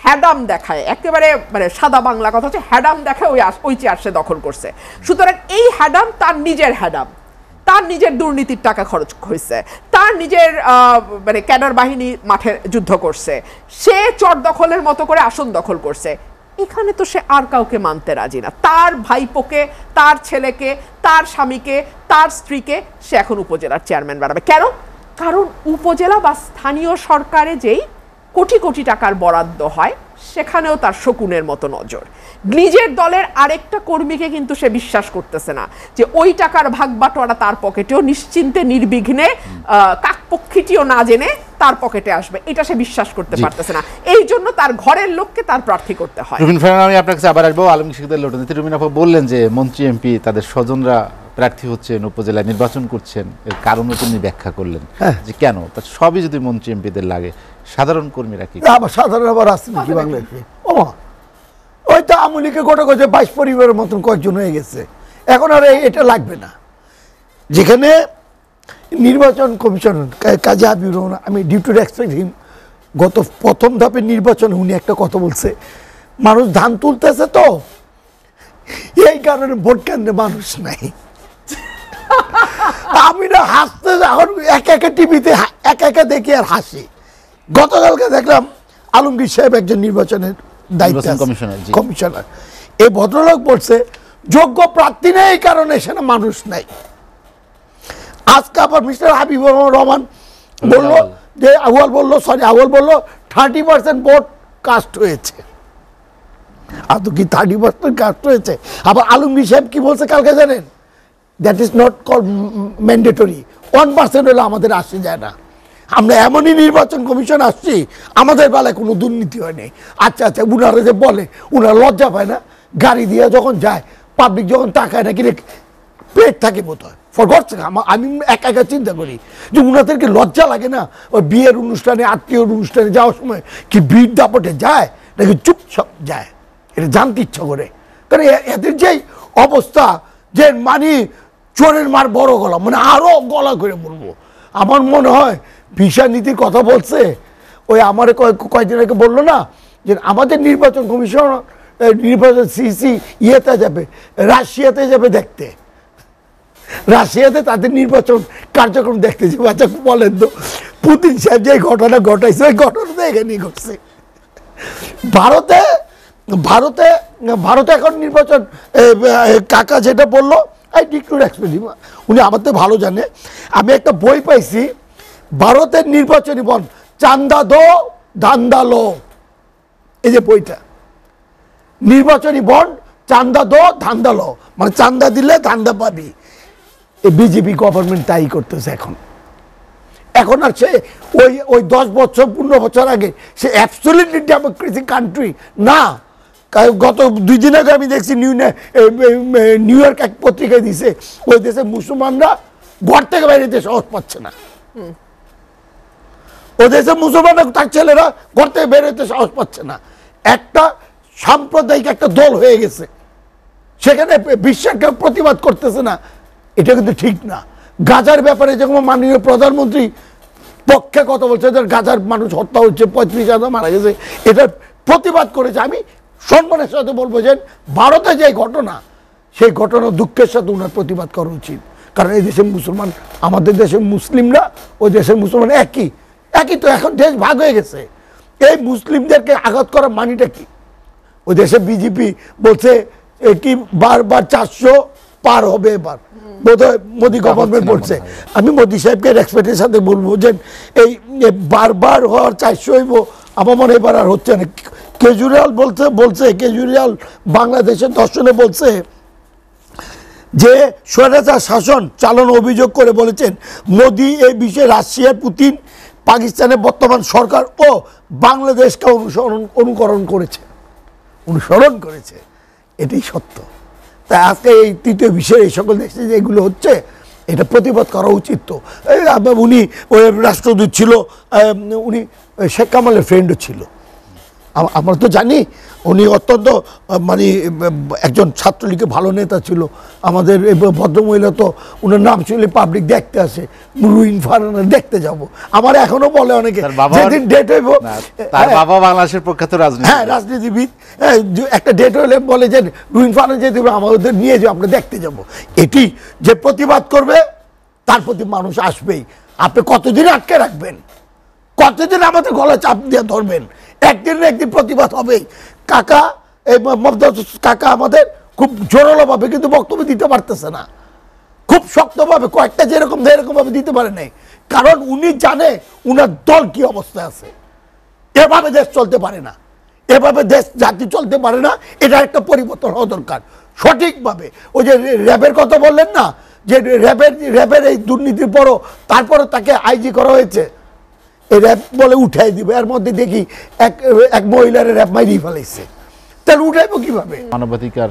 হ্যাডাম দেখায়, একেবারে মানে সাদা বাংলা কথা হচ্ছে হ্যাডাম দেখায় ওই চেয়ার সে দখল করছে। সুতরাং এই হ্যাডাম তার নিজের হ্যাডাম, তার নিজের দুর্নীতির টাকা খরচ হয়েছে, তার নিজের মানে ক্যাডার বাহিনী মাঠে যুদ্ধ করছে, সে চর দখলের মতো করে আসন দখল করছে। এখানে তো সে আর কাউকে মানতে রাজি না। তার ভাইপোকে, তার ছেলেকে, তার স্বামীকে, তার স্ত্রীকে সে এখন উপজেলার চেয়ারম্যান বানাবে। কেন? কারণ উপজেলা বা স্থানীয় সরকারে যেই কোটি কোটি টাকার বরাদ্দ হয়, সেখানেও তার শকুনের মতো নজর। নিজের দলের আরেকটা কর্মীকে কিন্তু সে বিশ্বাস করতেছে না যে ওই টাকার ভাগ বাটোয়ারা তার পকেটেও নিশ্চিন্তে নির্বিঘ্নে কাকপক্ষীটিও না জেনে তার পকেটে আসবে, এটা সে বিশ্বাস করতে পারতেছে না। এই জন্য তার ঘরের লোককে তার প্রার্থী করতে হয়। রুমিন ফারহান, আমি আপনার কাছে আবার আসবো আলমগীর শিকদার লোটনীতি। রুমিন আপা বললেন যে মন্ত্রী এমপি তাদের স্বজনরা প্রার্থী হচ্ছেন, উপজেলায় নির্বাচন করছেন, এর কারণও তিনি ব্যাখ্যা করলেন যে কেন, সবই যদি মন্ত্রী এমপিদের লাগে, সাধারণ কর্মীরা কি? আবার সাধারণ আবার আসছে নাকি বাংলাদেশে? ও ওই তো আমলিকে গোটা গজে 22 পরিবারের মতন কয়েকজন হয়ে গেছে, এখন আর এটা লাগবে না। যেখানে নির্বাচন কমিশন কাজী হাবিবুর রহমান, আমি ডিউ টু রেসপেক্ট হিম, গত প্রথম ধাপের নির্বাচন উনি একটা কথা বলছে, মানুষ ধান তুলতেছে তো এই কারণে ভোট কেন্দ্রে মানুষ নাই। আমি না হাসতে, এখন একা একা টিভিতে একা একা দেখি আর হাসি। গতকালকে দেখলাম আলমগীর সাহেব একজন নির্বাচনের দায়িত্ব কমিশনার, এই ভদ্রলোক বলছে যোগ্য প্রার্থী নেই, এই কারণে সেখানে মানুষ নাই। আজকে আবার মিস্টার হাবিবুর রহমান বললো যে আউয়াল বললো 30% ভোট কাস্ট হয়েছে। আর তো কি 30% কাস্ট হয়েছে? আবার আলমগীর সাহেব কি বলছে কালকে জানেন? That is not call mandatory, 1% হলে আমাদের আসে যায় না। আমরা এমনই নির্বাচন কমিশন আসছি, আমাদের বেলায় কোনো দুর্নীতি হয়নি। আচ্ছা আচ্ছা, উনারা যে বলে, উনারা লজ্জা পায় না? গাড়ি দিয়ে যখন যায়, পাবলিক যখন তাকায় না, কি পেট থাকে বোধ হয়। ফরগট আমি একা একা চিন্তা করি যে উনাদেরকে লজ্জা লাগে না? ওই বিয়ের অনুষ্ঠানে, আত্মীয়র অনুষ্ঠানে যাওয়ার সময় কি ভিড় দাপটে যায় নাকি চুপচাপ যায়? এটা জানতে ইচ্ছা করে। কারণ এদের যেই অবস্থা, যে মানে চোরের মার বড় গলা, মানে আরো গলা করে বলবো। আমার মনে হয় ভিসা নীতির কথা বলছে, ওই আমার কয়েকদিন আগে বললো না যে আমাদের নির্বাচন কমিশন নির্বাচন সিসি ইয়েতে যাবে, রাশিয়াতে যাবে দেখতে, রাশিয়াতে তাদের নির্বাচন কার্যক্রম দেখতে যাবে। আচ্ছা বলেন তো, পুতিন সাহেব যে ঘটনা ঘটাইছে, ওই ঘটনাটা এখানেই ঘটছে। ভারতে এখন নির্বাচন কাকা যেটা বললো, আই ডিক্লেয়ার এক্সপেক্ট, উনি আমাদের ভালো জানে। আমি একটা বই পাইছি, ভারতের নির্বাচনী বন্ড, চান্দা দো ধান্দা লো, এই যে বইটা, নির্বাচনী বন্ড চান্দা দো ধান্দা লো, মানে চান্দা দিলে ধান্দা পাবি। এই বিজেপি গভর্নমেন্ট তাই করতেছে এখন। আর সে ওই 10 বছর 15 বছর আগে সে অ্যাবসলিউটলি ডেমোক্রেসি কান্ট্রি না। গত 2 দিন আগে আমি দেখছি নিউ ইয়র্ক এক পত্রিকায় দিছে, ওই দেশে মুসলমানরা ঘর থেকে বাইরে সাহস পাচ্ছে না। ও দেশে মুসলমানরা, তার ছেলেরা ঘর থেকে বেরোতে সাহস পাচ্ছে না। একটা সাম্প্রদায়িক একটা দল হয়ে গেছে, সেখানে বিশ্বের কেউ প্রতিবাদ করতেছে না, এটা কিন্তু ঠিক না। গাজার ব্যাপারে যখন মাননীয় প্রধানমন্ত্রী পক্ষে কথা বলছে, গাজার মানুষ হত্যা হচ্ছে, 35,000 মারা গেছে, এটার প্রতিবাদ করেছে। আমি সম্মানের সাথে বলবো যে ভারতে যে ঘটনা, সেই ঘটনা দুঃখের সাথে ওনার প্রতিবাদ করা উচিত। কারণ এই দেশের মুসলমান, আমাদের দেশের মুসলিমরা ওই দেশের মুসলমান একই তো, এখন দেশ ভাগ হয়ে গেছে। এই মুসলিমদেরকে আঘাত করার মানিটা কি? ওই দেশে বিজেপি বলছে কি বারবার 400 পার হবে, এবার বোধহয় মোদি গভর্নমেন্ট বলছে। আমি মোদি সাহেবকে রেসপেক্টের সাথে বলবো যে এই বারবার হওয়ার 400 হইব, আমার মনে এবার আর হচ্ছে না। কেজরিওয়াল বলছে কেজরিওয়াল বাংলাদেশের দর্শনে বলছে যে স্বৈরাচার শাসন চালানোর অভিযোগ করে বলেছেন মোদি এই বিষয়ে রাশিয়ার পুতিন, পাকিস্তানের বর্তমান সরকার ও বাংলাদেশকে অনুসরণ করেছে। এটাই সত্য। তাই আজকে এই তৃতীয় বিষয়ে এই সকল দেশে যেগুলো হচ্ছে, এটা প্রতিবাদ করা উচিত। তো উনি ওই রাষ্ট্রদূত ছিল, উনি শেখ কামালের ফ্রেন্ডও ছিল, আমরা তো জানি। উনি অত্যন্ত মানে একজন ছাত্রলীগের ভালো নেতা ছিল। আমাদের এই ভদ্রমহিলা তো ওনার নাম শুনলে পাবলিক দেখতে আসে, রুইন ফারানা দেখতে যাব। আমার এখনো বলে অনেকে, যেদিন ডেট হইব, তার বাবা বাংলাদেশের প্রখ্যাত রাজনীতি, হ্যাঁ রাজনীতিবিদ, একটা ডেট হলে বলে যে রুইন ফারানা যেতে আমাদের নিয়ে যাবো, আমরা দেখতে যাব। এটি যে প্রতিবাদ করবে তার প্রতি মানুষ আসবেই। আপনি কতদিন আটকে রাখবেন? কতদিন আমাদের গলা চাপ দিয়ে ধরবেন? একদিন না একদিন প্রতিবাদ হবেই। কাকা কাকা আমাদের খুব জোরালোভাবে কিন্তু বক্তব্য দিতে পারতেছে না, খুব শক্তভাবে কয়েকটা যেরকম ভাবে দিতে পারে নাই। কারণ উনি জানে উনার দল কি অবস্থায় আছে। এভাবে দেশ চলতে পারে না, এভাবে দেশ জাতি চলতে পারে না। এটা একটা পরিবর্তন হওয়া দরকার সঠিকভাবে। ওই যে র্যাবের কথা বললেন না, যে র্যাবের এই দুর্নীতির পরও তারপরে তাকে আইজি করা হয়েছে, এই র্যাব বলে উঠাই দিবে, এর মধ্যে দেখি এক মহিলার র্যাব মাইরি ফেলাইছে, তাহলে উঠাইবো কিভাবে? মানবাধিকার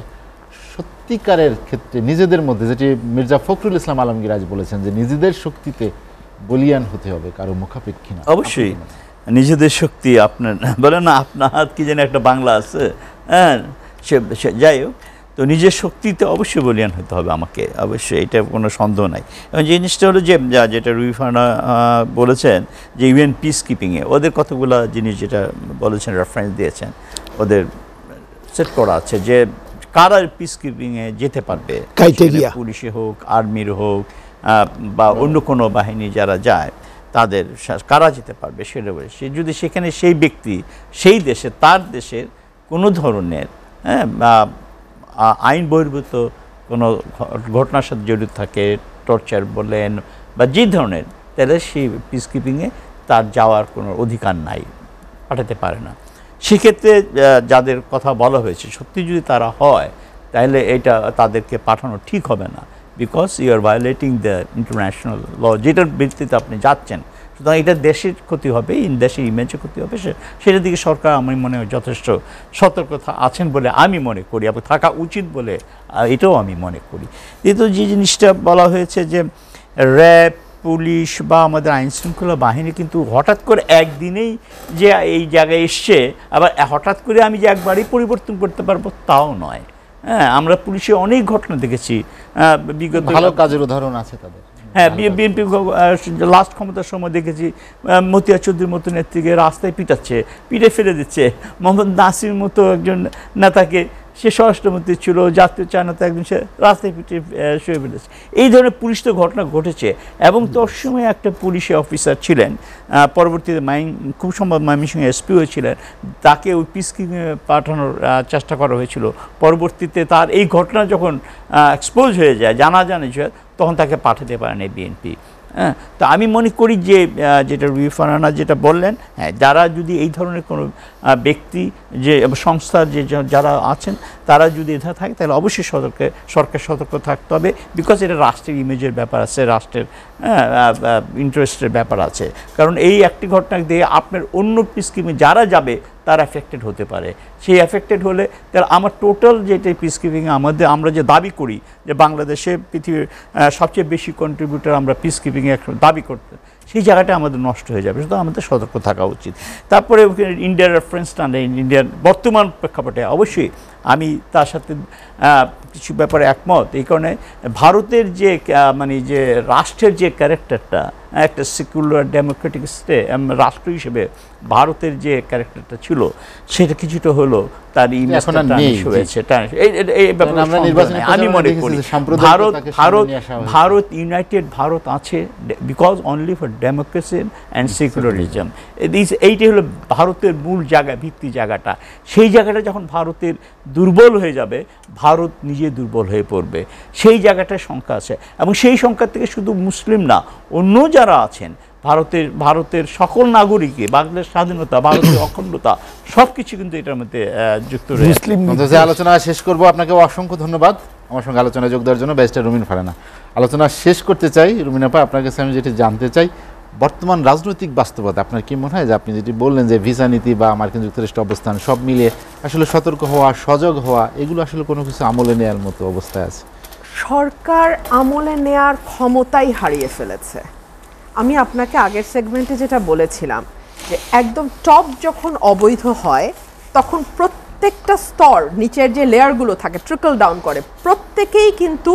সত্যিকারের ক্ষেত্রে নিজেদের মধ্যে, যেটি মির্জা ফখরুল ইসলাম আলমগীর আজ বলেছেন যে নিজেদের শক্তিতে বলিয়ান হতে হবে, কারো মুখাপেক্ষী না। অবশ্যই নিজেদের শক্তি। আপনার বলে না আপনার হাত কি যেন একটা বাংলা আছে, হ্যাঁ, সে যাই হোক, তো নিজের শক্তিতে অবশ্যই বলিয়ান হতে হবে আমাকে, অবশ্যই, এটা কোনো সন্দেহ নাই। এবং জিনিসটা হলো যে যেটা রুই ফারানা বলেছেন যে ইউএন পিস কিপিংয়ে ওদের কতগুলো জিনিস যেটা বলেছেন, রেফারেন্স দিয়েছেন, ওদের সেট করা আছে যে কারা পিস কিপিংয়ে যেতে পারবে, পুলিশে হোক, আর্মির হোক, বা অন্য কোনো বাহিনী যারা যায় তাদের কারা যেতে পারবে সেটা বলে। সে যদি সেখানে সেই ব্যক্তি সেই দেশে, তার দেশের কোনো ধরনের আইন বহির্ভূত কোনো ঘটনার সাথে জড়িত থাকে, টর্চার বলেন বা যে ধরনের, তাহলে সেই পিস কিপিংয়ে তার যাওয়ার কোনো অধিকার নাই, পাঠাতে পারে না। সেক্ষেত্রে যাদের কথা বলা হয়েছে সত্যি যদি তারা হয়, তাহলে এটা তাদেরকে পাঠানো ঠিক হবে না, because you are violating the international law, যেটার ভিত্তিতে আপনি যাচ্ছেন। সুতরাং এটা দেশের ক্ষতি হবে, দেশের ইমেজের ক্ষতি হবে, সেটার দিকে সরকার আমি মনে হয় যথেষ্ট সতর্কতা আছেন বলে আমি মনে করি, এবং থাকা উচিত বলে এটাও আমি মনে করি। দ্বিতীয় যে জিনিসটা বলা হয়েছে যে র্যাব, পুলিশ বা আমাদের আইনশৃঙ্খলা বাহিনী কিন্তু হঠাৎ করে একদিনেই যে এই জায়গায় এসছে, আবার হঠাৎ করে আমি যে একবারই পরিবর্তন করতে পারবো তাও নয়। হ্যাঁ, আমরা পুলিশে অনেক ঘটনা দেখেছি বিগত, ভালো কাজের উদাহরণ আছে তাদের। হ্যাঁ, বিএনপি লাস্ট ক্ষমতার সময় দেখেছি মতিয়া চৌধুরীর মতো নেত্রীকে রাস্তায় পিটে ফেলে দিচ্ছে। মোহাম্মদ নাসির মতো একজন নেতাকে, সে স্বরাষ্ট্রমন্ত্রী ছিল, জাতীয় চায়নাতে একদিন সে রাস্তায় পিটে শুয়ে ফেলেছে। এই ধরনের পুলিশ তো ঘটনা ঘটেছে। এবং তোর সময় একটা পুলিশ অফিসার ছিলেন, পরবর্তীতে খুব সম্ভব ময়মনসিংহ এসপি হয়েছিলেন, তাকে ওই পিসকিপিংয়ে পাঠানোর চেষ্টা করা হয়েছিল। পরবর্তীতে তার এই ঘটনা যখন এক্সপোজ হয়ে যায়, জানাজানি হয়, তখন তাকে পাঠাতে পারেনি বিএনপি। হ্যাঁ, তো আমি মনে করি যে যেটা রুই ফারানা যেটা বললেন, হ্যাঁ, যারা যদি এই ধরনের কোনো ব্যক্তি যে সংস্থার যে যারা আছেন তারা যদি এটা থাকে, তাহলে অবশ্যই সরকার সতর্ক থাকতে হবে, বিকজ এটা রাষ্ট্রের ইমেজের ব্যাপার আছে, রাষ্ট্রের ইন্টারেস্টের ব্যাপার আছে। কারণ এই একটি ঘটনা দিয়ে আপনার অন্য পিসকিপিং যারা যাবে তারা এফেক্টেড হতে পারে। সেই এফেক্টেড হলে তাহলে আমার টোটাল যেটা পিসকিপিং আমরা যে দাবি করি যে বাংলাদেশে পৃথিবীর সবচেয়ে বেশি কন্ট্রিবিউটার আমরা পিসকিপিংয়ে দাবি করতে, সেই জায়গাটা আমাদের নষ্ট হয়ে যাবে, সুতরাং আমাদের সতর্ক থাকা উচিত। তারপরে ইন্ডিয়ার রেফারেন্সটা নেই, ইন্ডিয়ার বর্তমান প্রেক্ষাপটে অবশ্যই আমি তার সাথে কিছু ব্যাপারে একমত। এই কারণে ভারতের যে মানে যে রাষ্ট্রের যে ক্যারেক্টারটা, একটা সেকুলার ডেমোক্রেটিক রাষ্ট্র হিসেবে ভারতের যে ক্যারেক্টারটা ছিল সেটা কিছুটা হলো তার আমি মনে করি ভারত ইউনাইটেড ভারত আছে because only for democracy and secularism. এইটাই হলো ভারতের মূল জায়গা, ভিত্তি জায়গাটা। সেই জায়গাটা যখন ভারতের দুর্বল হয়ে যাবে, ভারত নিজে দুর্বল হয়ে পড়বে। সেই জায়গাটায় শঙ্কা আছে, এবং সেই শঙ্কা থেকে শুধু মুসলিম না, অন্য যারা আছেন ভারতের সকল নাগরিকই, বাংলাদেশ স্বাধীনতা, ভারতের অখণ্ডতা সব কিছু কিন্তু এটার মধ্যে যুক্ত রয়েছে। আলোচনা শেষ করব। আপনাকে অসংখ্য ধন্যবাদ আমার সঙ্গে আলোচনায় যোগ দেওয়ার জন্য, ব্যারিস্টার রুমিন ফারহানা। আলোচনা শেষ করতে চাই রুমিন আপা, আপনার কাছে আমি যেটি জানতে চাই, বর্তমান রাজনৈতিক বাস্তবতা আপনার কি মনে হয় যে আপনি যেটি বললেন যে ভিসা নীতি বা মার্কিন যুক্তরাষ্ট্রের অবস্থান সব মিলিয়ে আসলে সতর্ক হওয়া, সজাগ হওয়া, এগুলো আসলে কোনো কিছু আমলে নেওয়ার মতো অবস্থায় আছে? সরকার আমলে নেয়ার ক্ষমতাই হারিয়ে ফেলেছে। আমি আপনাকে আগের সেগমেন্টে যেটা বলেছিলাম যে একদম টপ যখন অবৈধ হয় তখন প্রত্যেকটা স্তর, নিচের যে লেয়ারগুলো থাকে, ট্রিকল ডাউন করে, প্রত্যেকেই কিন্তু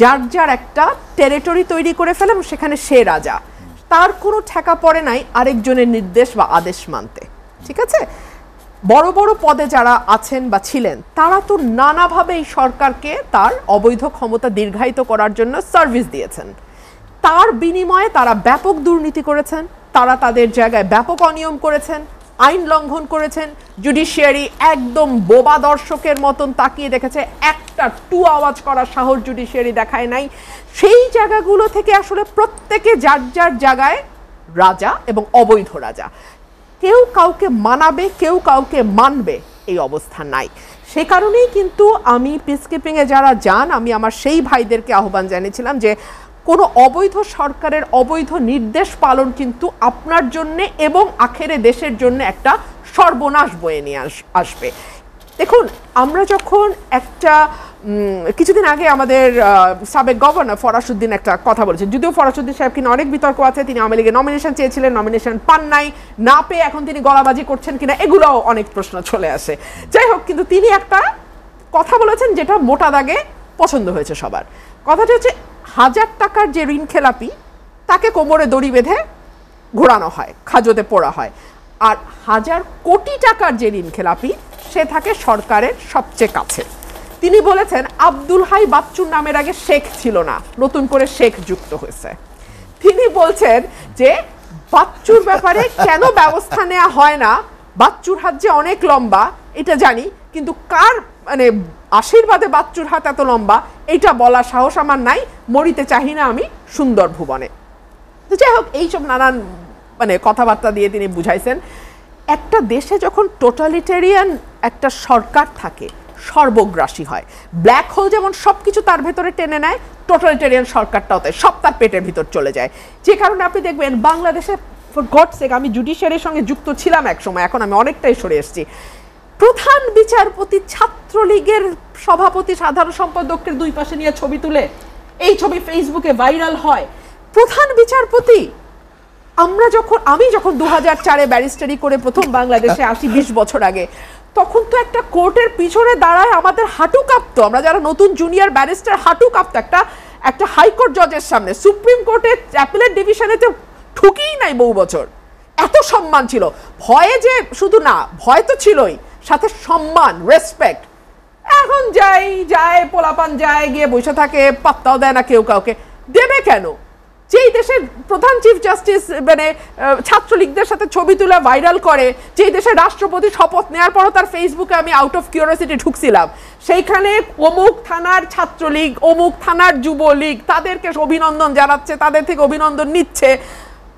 যার যার একটা টেরিটরি তৈরি করে ফেলে এবং সেখানে সে রাজা, তার কোনো ঠেকা পড়ে নাই আরেকজনের নির্দেশ বা আদেশ মানতে। ঠিক আছে, বড় বড় পদে যারা আছেন বা ছিলেন তারা তো নানাভাবে এই সরকারকে তার অবৈধ ক্ষমতা দীর্ঘায়িত করার জন্য সার্ভিস দিয়েছেন। তার বিনিময়ে তারা ব্যাপক দুর্নীতি করেছেন, তারা তাদের জায়গায় ব্যাপক অনিয়ম করেছেন, আইন লঙ্ঘন করেছেন। জুডিশিয়ারি একদম বোবা দর্শকের মতন তাকিয়ে দেখেছে, একটা টু আওয়াজ করার সাহস জুডিশিয়ারি দেখায় নাই। সেই জায়গাগুলো থেকে আসলে প্রত্যেকে যার যার জায়গায় রাজা এবং অবৈধ রাজা। কেউ কাউকে মানাবে, কেউ কাউকে মানবে, এই অবস্থা নাই। সে কারণেই কিন্তু আমি পিসকিপিংয়ে যারা যান, আমি আমার সেই ভাইদেরকে আহ্বান জানিয়েছিলাম যে কোনো অবৈধ সরকারের অবৈধ নির্দেশ পালন কিন্তু আপনার জন্যে এবং আখেরে দেশের জন্য একটা সর্বনাশ বয়ে নিয়ে আসবে। দেখুন, আমরা যখন একটা কিছুদিন আগে আমাদের সাবেক গভর্নর ফরাসউদ্দিন একটা কথা বলেছেন, যদিও ফরাসউদ্দিন সাহেব কিনা অনেক বিতর্ক আছে, তিনি আওয়ামী লীগের নমিনেশন চেয়েছিলেন, নমিনেশন পান নাই, না পেয়ে এখন তিনি গলাবাজি করছেন কিনা এগুলোও অনেক প্রশ্ন চলে আসে। যাই হোক, কিন্তু তিনি একটা কথা বলেছেন যেটা মোটা দাগে পছন্দ হয়েছে সবার। কথাটা হচ্ছে 1000 টাকার যে ঋণ খেলাপি তাকে কোমরে দড়ি বেঁধে ঘোরানো হয়, খাজতে পোড়া হয়, আর 1000 কোটি টাকার যে ঋণ খেলাপি সে থাকে সরকারের সবচেয়ে কাছে। তিনি বলেছেন আব্দুল হাই বাচ্চুর নামের আগে শেখ ছিল না, নতুন করে শেখ যুক্ত হয়েছে। তিনি বলছেন যে বাচ্চুর ব্যাপারে কেন ব্যবস্থা নেওয়া হয় না, বাচ্চুর হাত যে অনেক লম্বা এটা জানি, কিন্তু কার মানে আশীর্বাদে বাচ্চুর হাত এত লম্বা এইটা বলার সাহস আমার নাই, মরিতে চাহি না আমি সুন্দর ভুবনে। তো যাই হোক, এইসব নানান মানে কথাবার্তা দিয়ে তিনি বুঝাইছেন একটা দেশে যখন টোটালিটেরিয়ান একটা সরকার থাকে সর্বগ্রাসী হয়। ব্ল্যাক হোল যেমন সব কিছু তার ভেতরে টেনে নেয়, টোটালিটেরিয়ান সরকারটাও তাই, সব তার পেটের ভিতর চলে যায়। যে কারণে আপনি দেখবেন বাংলাদেশে, ফর গডস সেক, আমি জুডিশিয়ারির সঙ্গে যুক্ত ছিলাম এক সময়, এখন আমি অনেকটাই সরে এসেছি, প্রধান বিচারপতি ছাত্রলীগের সভাপতি সাধারণ সম্পাদকের দুই পাশে নিয়ে ছবি তুলে, এই ছবি ফেসবুকে ভাইরাল হয়। প্রধান বিচারপতি, আমি যখন 2004-এ ব্যারিস্টারি করে প্রথম বাংলাদেশে আসি 20 বছর আগে, তখন তো একটা কোর্টের পিছনে দাঁড়ায় আমাদের হাঁটু কাঁপতো, আমরা যারা নতুন জুনিয়র ব্যারিস্টার হাঁটু কাঁপতো একটা হাইকোর্ট জজের সামনে। সুপ্রিম কোর্টের অ্যাপিলেট ডিভিশনে তো ঠুকিই নাই বহু বছর, এত সম্মান ছিল। ভয়ে যে শুধু না, ভয় তো ছিলই, সাথে সম্মান, রেসপেক্ট। এখন যায় পোলাপান যায়, গিয়ে বসে থাকে, পাত্তাও দেয় না কেউ কাউকে। দেবে কেন? যেই দেশের প্রধান চিফ জাস্টিস মানে ছাত্রলীগদের সাথে ছবি তুলে ভাইরাল করে, যেই দেশের রাষ্ট্রপতি শপথ নেওয়ার পরও তার ফেসবুকে আমি আউট অফ কিউরিওসিটি ঢুকছিলাম, সেইখানে অমুক থানার ছাত্রলীগ, অমুক থানার যুবলীগ তাদেরকে অভিনন্দন জানাচ্ছে, তাদের থেকে অভিনন্দন নিচ্ছে।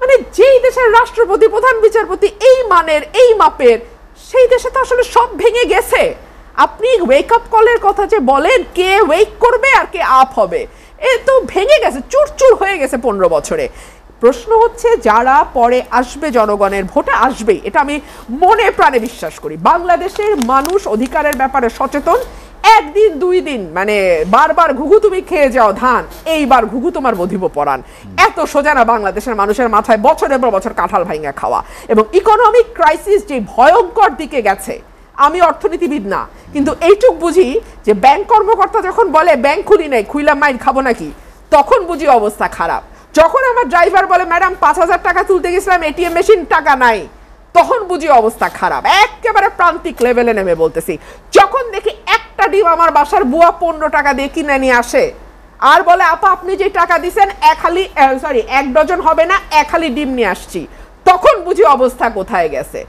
মানে যেই দেশের রাষ্ট্রপতি, প্রধান বিচারপতি এই মানের, এই মাপের, সেই দেশে তো আসলে সব ভেঙে গেছে। আপনি ওয়েক আপ কলের কথা যে বলেন, কে ওয়েক করবে আর কে আপ হবে, এ তো ভেঙে গেছে, চুরচুর হয়ে গেছে 15 বছরে। প্রশ্ন হচ্ছে যারা পরে আসবে, জনগণের ভোটে আসবেই, এটা আমি মনে প্রাণে বিশ্বাস করি। বাংলাদেশের মানুষ অধিকারের ব্যাপারে সচেতন, একদিন 2 দিন মানে বারবার ঘুঘু তুমি খেয়ে যাও ধান, এইবার ঘুঘু তোমার বধিব পরাণ। এত সোজা না বাংলাদেশের মানুষের মাথায় বছরের পর বছর কাঁঠাল ভাঙা খাওয়া। এবং ইকোনমিক ক্রাইসিস যে ভয়ঙ্কর দিকে গেছে, আমি অর্থনীতিবিদ না, কিন্তু এইটুক বুঝি যে ব্যাংক কর্মকর্তা যখন বলে ব্যাংক খুলি নাই, খুইলাম মাইন খাবো নাকি, তখন বুঝি অবস্থা খারাপ। যখন আমার ড্রাইভার বলে ম্যাডাম 5,000 টাকা তুলতে গেছিলাম এটিএম মেশিন টাকা নাই, তখন বুঝি অবস্থা খারাপ। একেবারে প্রান্তিক লেভেলে নেমে বলতেছি। যখন দেখি একটা ডিম আমার বাসার বুয়া 15 টাকা দিয়ে কিনে নিয়ে আসে আর বলে আপা আপনি যে টাকা দিছেন এক ডজন হবে না, 1 হালি ডিম নিয়ে আসছি, তখন বুঝি অবস্থা কোথায় গেছে।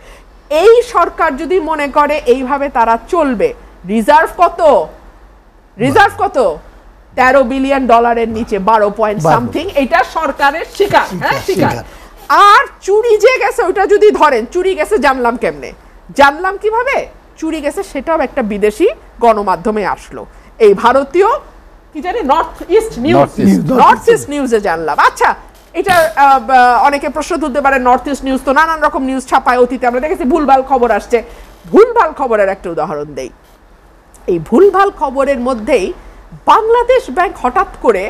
এই সরকার যদি মনে করে এইভাবে তারা চলবে, রিজার্ভ কত 13 বিলিয়ন ডলারের নিচে, 12 পয়েন্ট সামথিং, এটা সরকারের স্বীকার। হ্যাঁ স্বীকার। আর চুরি যে গেছে ওটা যদি ধরেন, চুরি গেছে জানলাম কেমনে, জানলাম কিভাবে চুরি গেছে, সেটাও একটা বিদেশি গণমাধ্যমে আসলো, এই ভারতীয় কি জানি নর্থ ইস্ট নিউজে জানলাম। আচ্ছা, এটা অনেকে প্রশ্ন তুলতে পারে, নর্থ ইস্ট নিউজ তো নানান রকম নিউজ ছাপায়, অতীতে আমরা দেখেছি ভুলভাল খবর আসছে। ভুলভাল খবরের একটা উদাহরণ দেই। এই ভুলভাল খবরের মধ্যেই বাংলাদেশ ব্যাংক হঠাৎ করে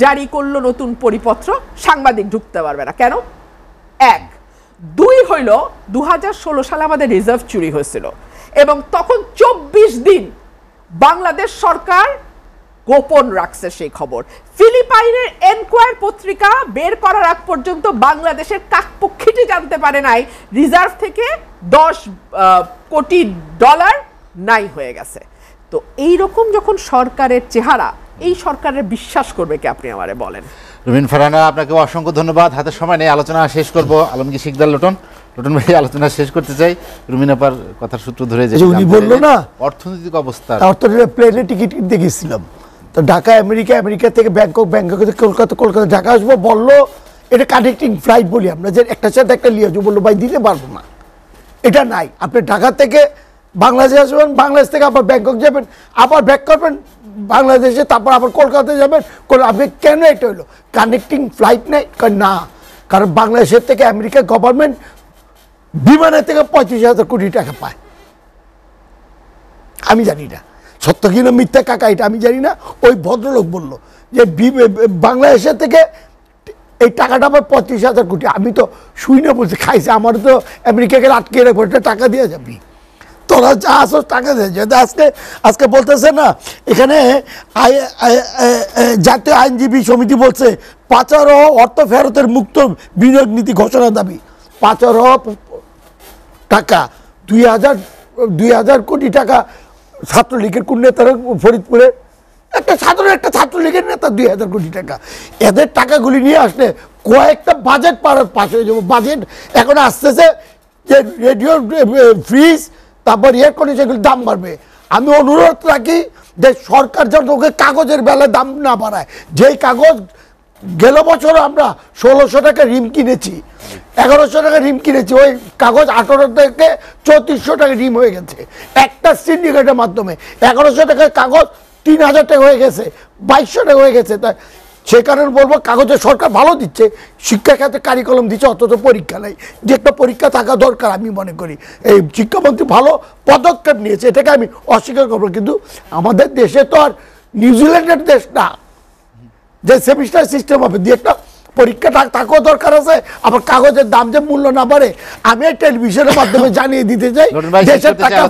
জারি করলো নতুন পরিপত্র, সাংবাদিক ঢুকতে পারবে না। কেন? 1, 2 হইল 2016 সালে আমাদের রিজার্ভ চুরি হয়েছিল এবং তখন 24 দিন বাংলাদেশ সরকার গোপন রাখছে সেই খবর। ফিলিপাইনের এনকোয়ার পত্রিকা বের করার আগ পর্যন্ত বাংলাদেশের কাকপক্ষীটি জানতে পারে নাই রিজার্ভ থেকে 10 কোটি ডলার নাই হয়ে গেছে। তো এই রকম যখন সরকারের চেহারা, এই সরকারের বিশ্বাস করবে কি আপনি আমারে বলেন? রুমিন ফারহানা, আপনাকে অসংখ্য ধন্যবাদ। হাতের সময় নেই, আলোচনা শেষ করব। আলমগীর শিকদার লোটন ভাই, আলোচনা শেষ করতে চাই। রুমিন আপার কথার সূত্র ধরে যে উনি বললো না অর্থনৈতিক অবস্থা, প্লেনে টিকিট কিনতে গেছিলাম তো ঢাকা আমেরিকা থেকে ব্যাংকক থেকে কলকাতা ঢাকা আসবো, বললো এটা কানেক্টিং ফ্লাইট বলি আমরা, যে একটা সাথে একটা লিয়ে আসবো, বললো ভাই দিতে পারবো না, এটা নাই। আপনি ঢাকা থেকে বাংলাদেশে আসবেন, বাংলাদেশ থেকে আবার ব্যাংকক যাবেন, আবার ব্যাক করবেন বাংলাদেশে, তারপর আবার কলকাতায় যাবেন। আপনি কেন এটা হলো কানেক্টিং ফ্লাইট নেই? না, কারণ বাংলাদেশের থেকে আমেরিকা গভর্নমেন্ট বিমানের থেকে 35,000 কোটি টাকা পায়। আমি জানি না সত্য কিনা মিথ্যা কাকা, এটা আমি জানি না। ওই ভদ্রলোক বলল যে বাংলাদেশের থেকে এই টাকাটা আবার 35,000 কোটি। আমি তো শুই না বলছি, খাইছে, আমার তো আমেরিকাকে আটকে রাখবো, এটা টাকা দিয়ে যাবি, তোরা যা আসো টাকা দিয়ে যাবে। আজকে বলতেছে না, এখানে জাতীয় আইনজীবী সমিতি বলছে পাচার ও অর্থ ফেরতের মুক্ত বিনিয়োগ নীতি ঘোষণা দাবি। পাচার টাকা 2,000 কোটি টাকা ছাত্রলীগের কোন নেতারা, ফরিদপুরের একটা ছাত্রলীগের নেতা 2,000 কোটি টাকা, এদের টাকাগুলি নিয়ে আসলে কয়েকটা বাজেট পাস হয়ে যাবো। বাজেট এখন আসতেছে যে রেডিও, ফ্রিজ, তারপর এয়ার কন্ডিশনের দাম বাড়বে। আমি অনুরোধ রাখি যে সরকার যেন ওকে কাগজের বেলায় দাম না বাড়ায়। যেই কাগজ গেল বছর আমরা 1,600 টাকা রিম কিনেছি, 1,100 টাকা রিম কিনেছি, ওই কাগজ 18 থেকে 3,400 টাকা রিম হয়ে গেছে একটা সিন্ডিকেটের মাধ্যমে। 1,100 টাকার কাগজ 3,000 টাকা হয়ে গেছে, 2,200 টাকা হয়ে গেছে। তাই সে কারণে বলবো কাগজের সরকার ভালো দিচ্ছে, শিক্ষা খাতে কারিকুলাম দিচ্ছে, অথচ পরীক্ষা নেই। যে একটা পরীক্ষা থাকা দরকার আমি মনে করি। এই শিক্ষামন্ত্রী ভালো পদক্ষেপ নিয়েছে, এটাকে আমি অস্বীকার করবো। কিন্তু আমাদের দেশে তো আর নিউজিল্যান্ডের দেশ না যে সেমিস্টার সিস্টেম হবে, দিয়ে একটা পরীক্ষা থাকাও দরকার আছে। আবার কাগজের দাম যে মূল্য না বাড়ে, আমি টেলিভিশনের মাধ্যমে জানিয়ে দিতে চাই দেশের টাকা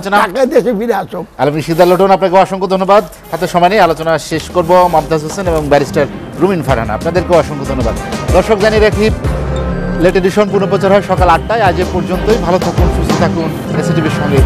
দেশে ফিরে আসুক। আলমগীর শিকদার লোটন, আপনাকে অসংখ্য ধন্যবাদ। হাতে সময় নেই, আলোচনা শেষ করব। মমতাজ হোসেন এবং ব্যারিস্টার রুমিন ফারহানা, আপনাদেরকেও অসংখ্য ধন্যবাদ। দর্শক জানিয়ে রাখি, লেট এডিশন পুনঃপ্রচার হয় সকাল 8টায়। আজ এ পর্যন্তই। ভালো থাকুন, সুস্থ থাকুন, এসিটিভির সঙ্গে।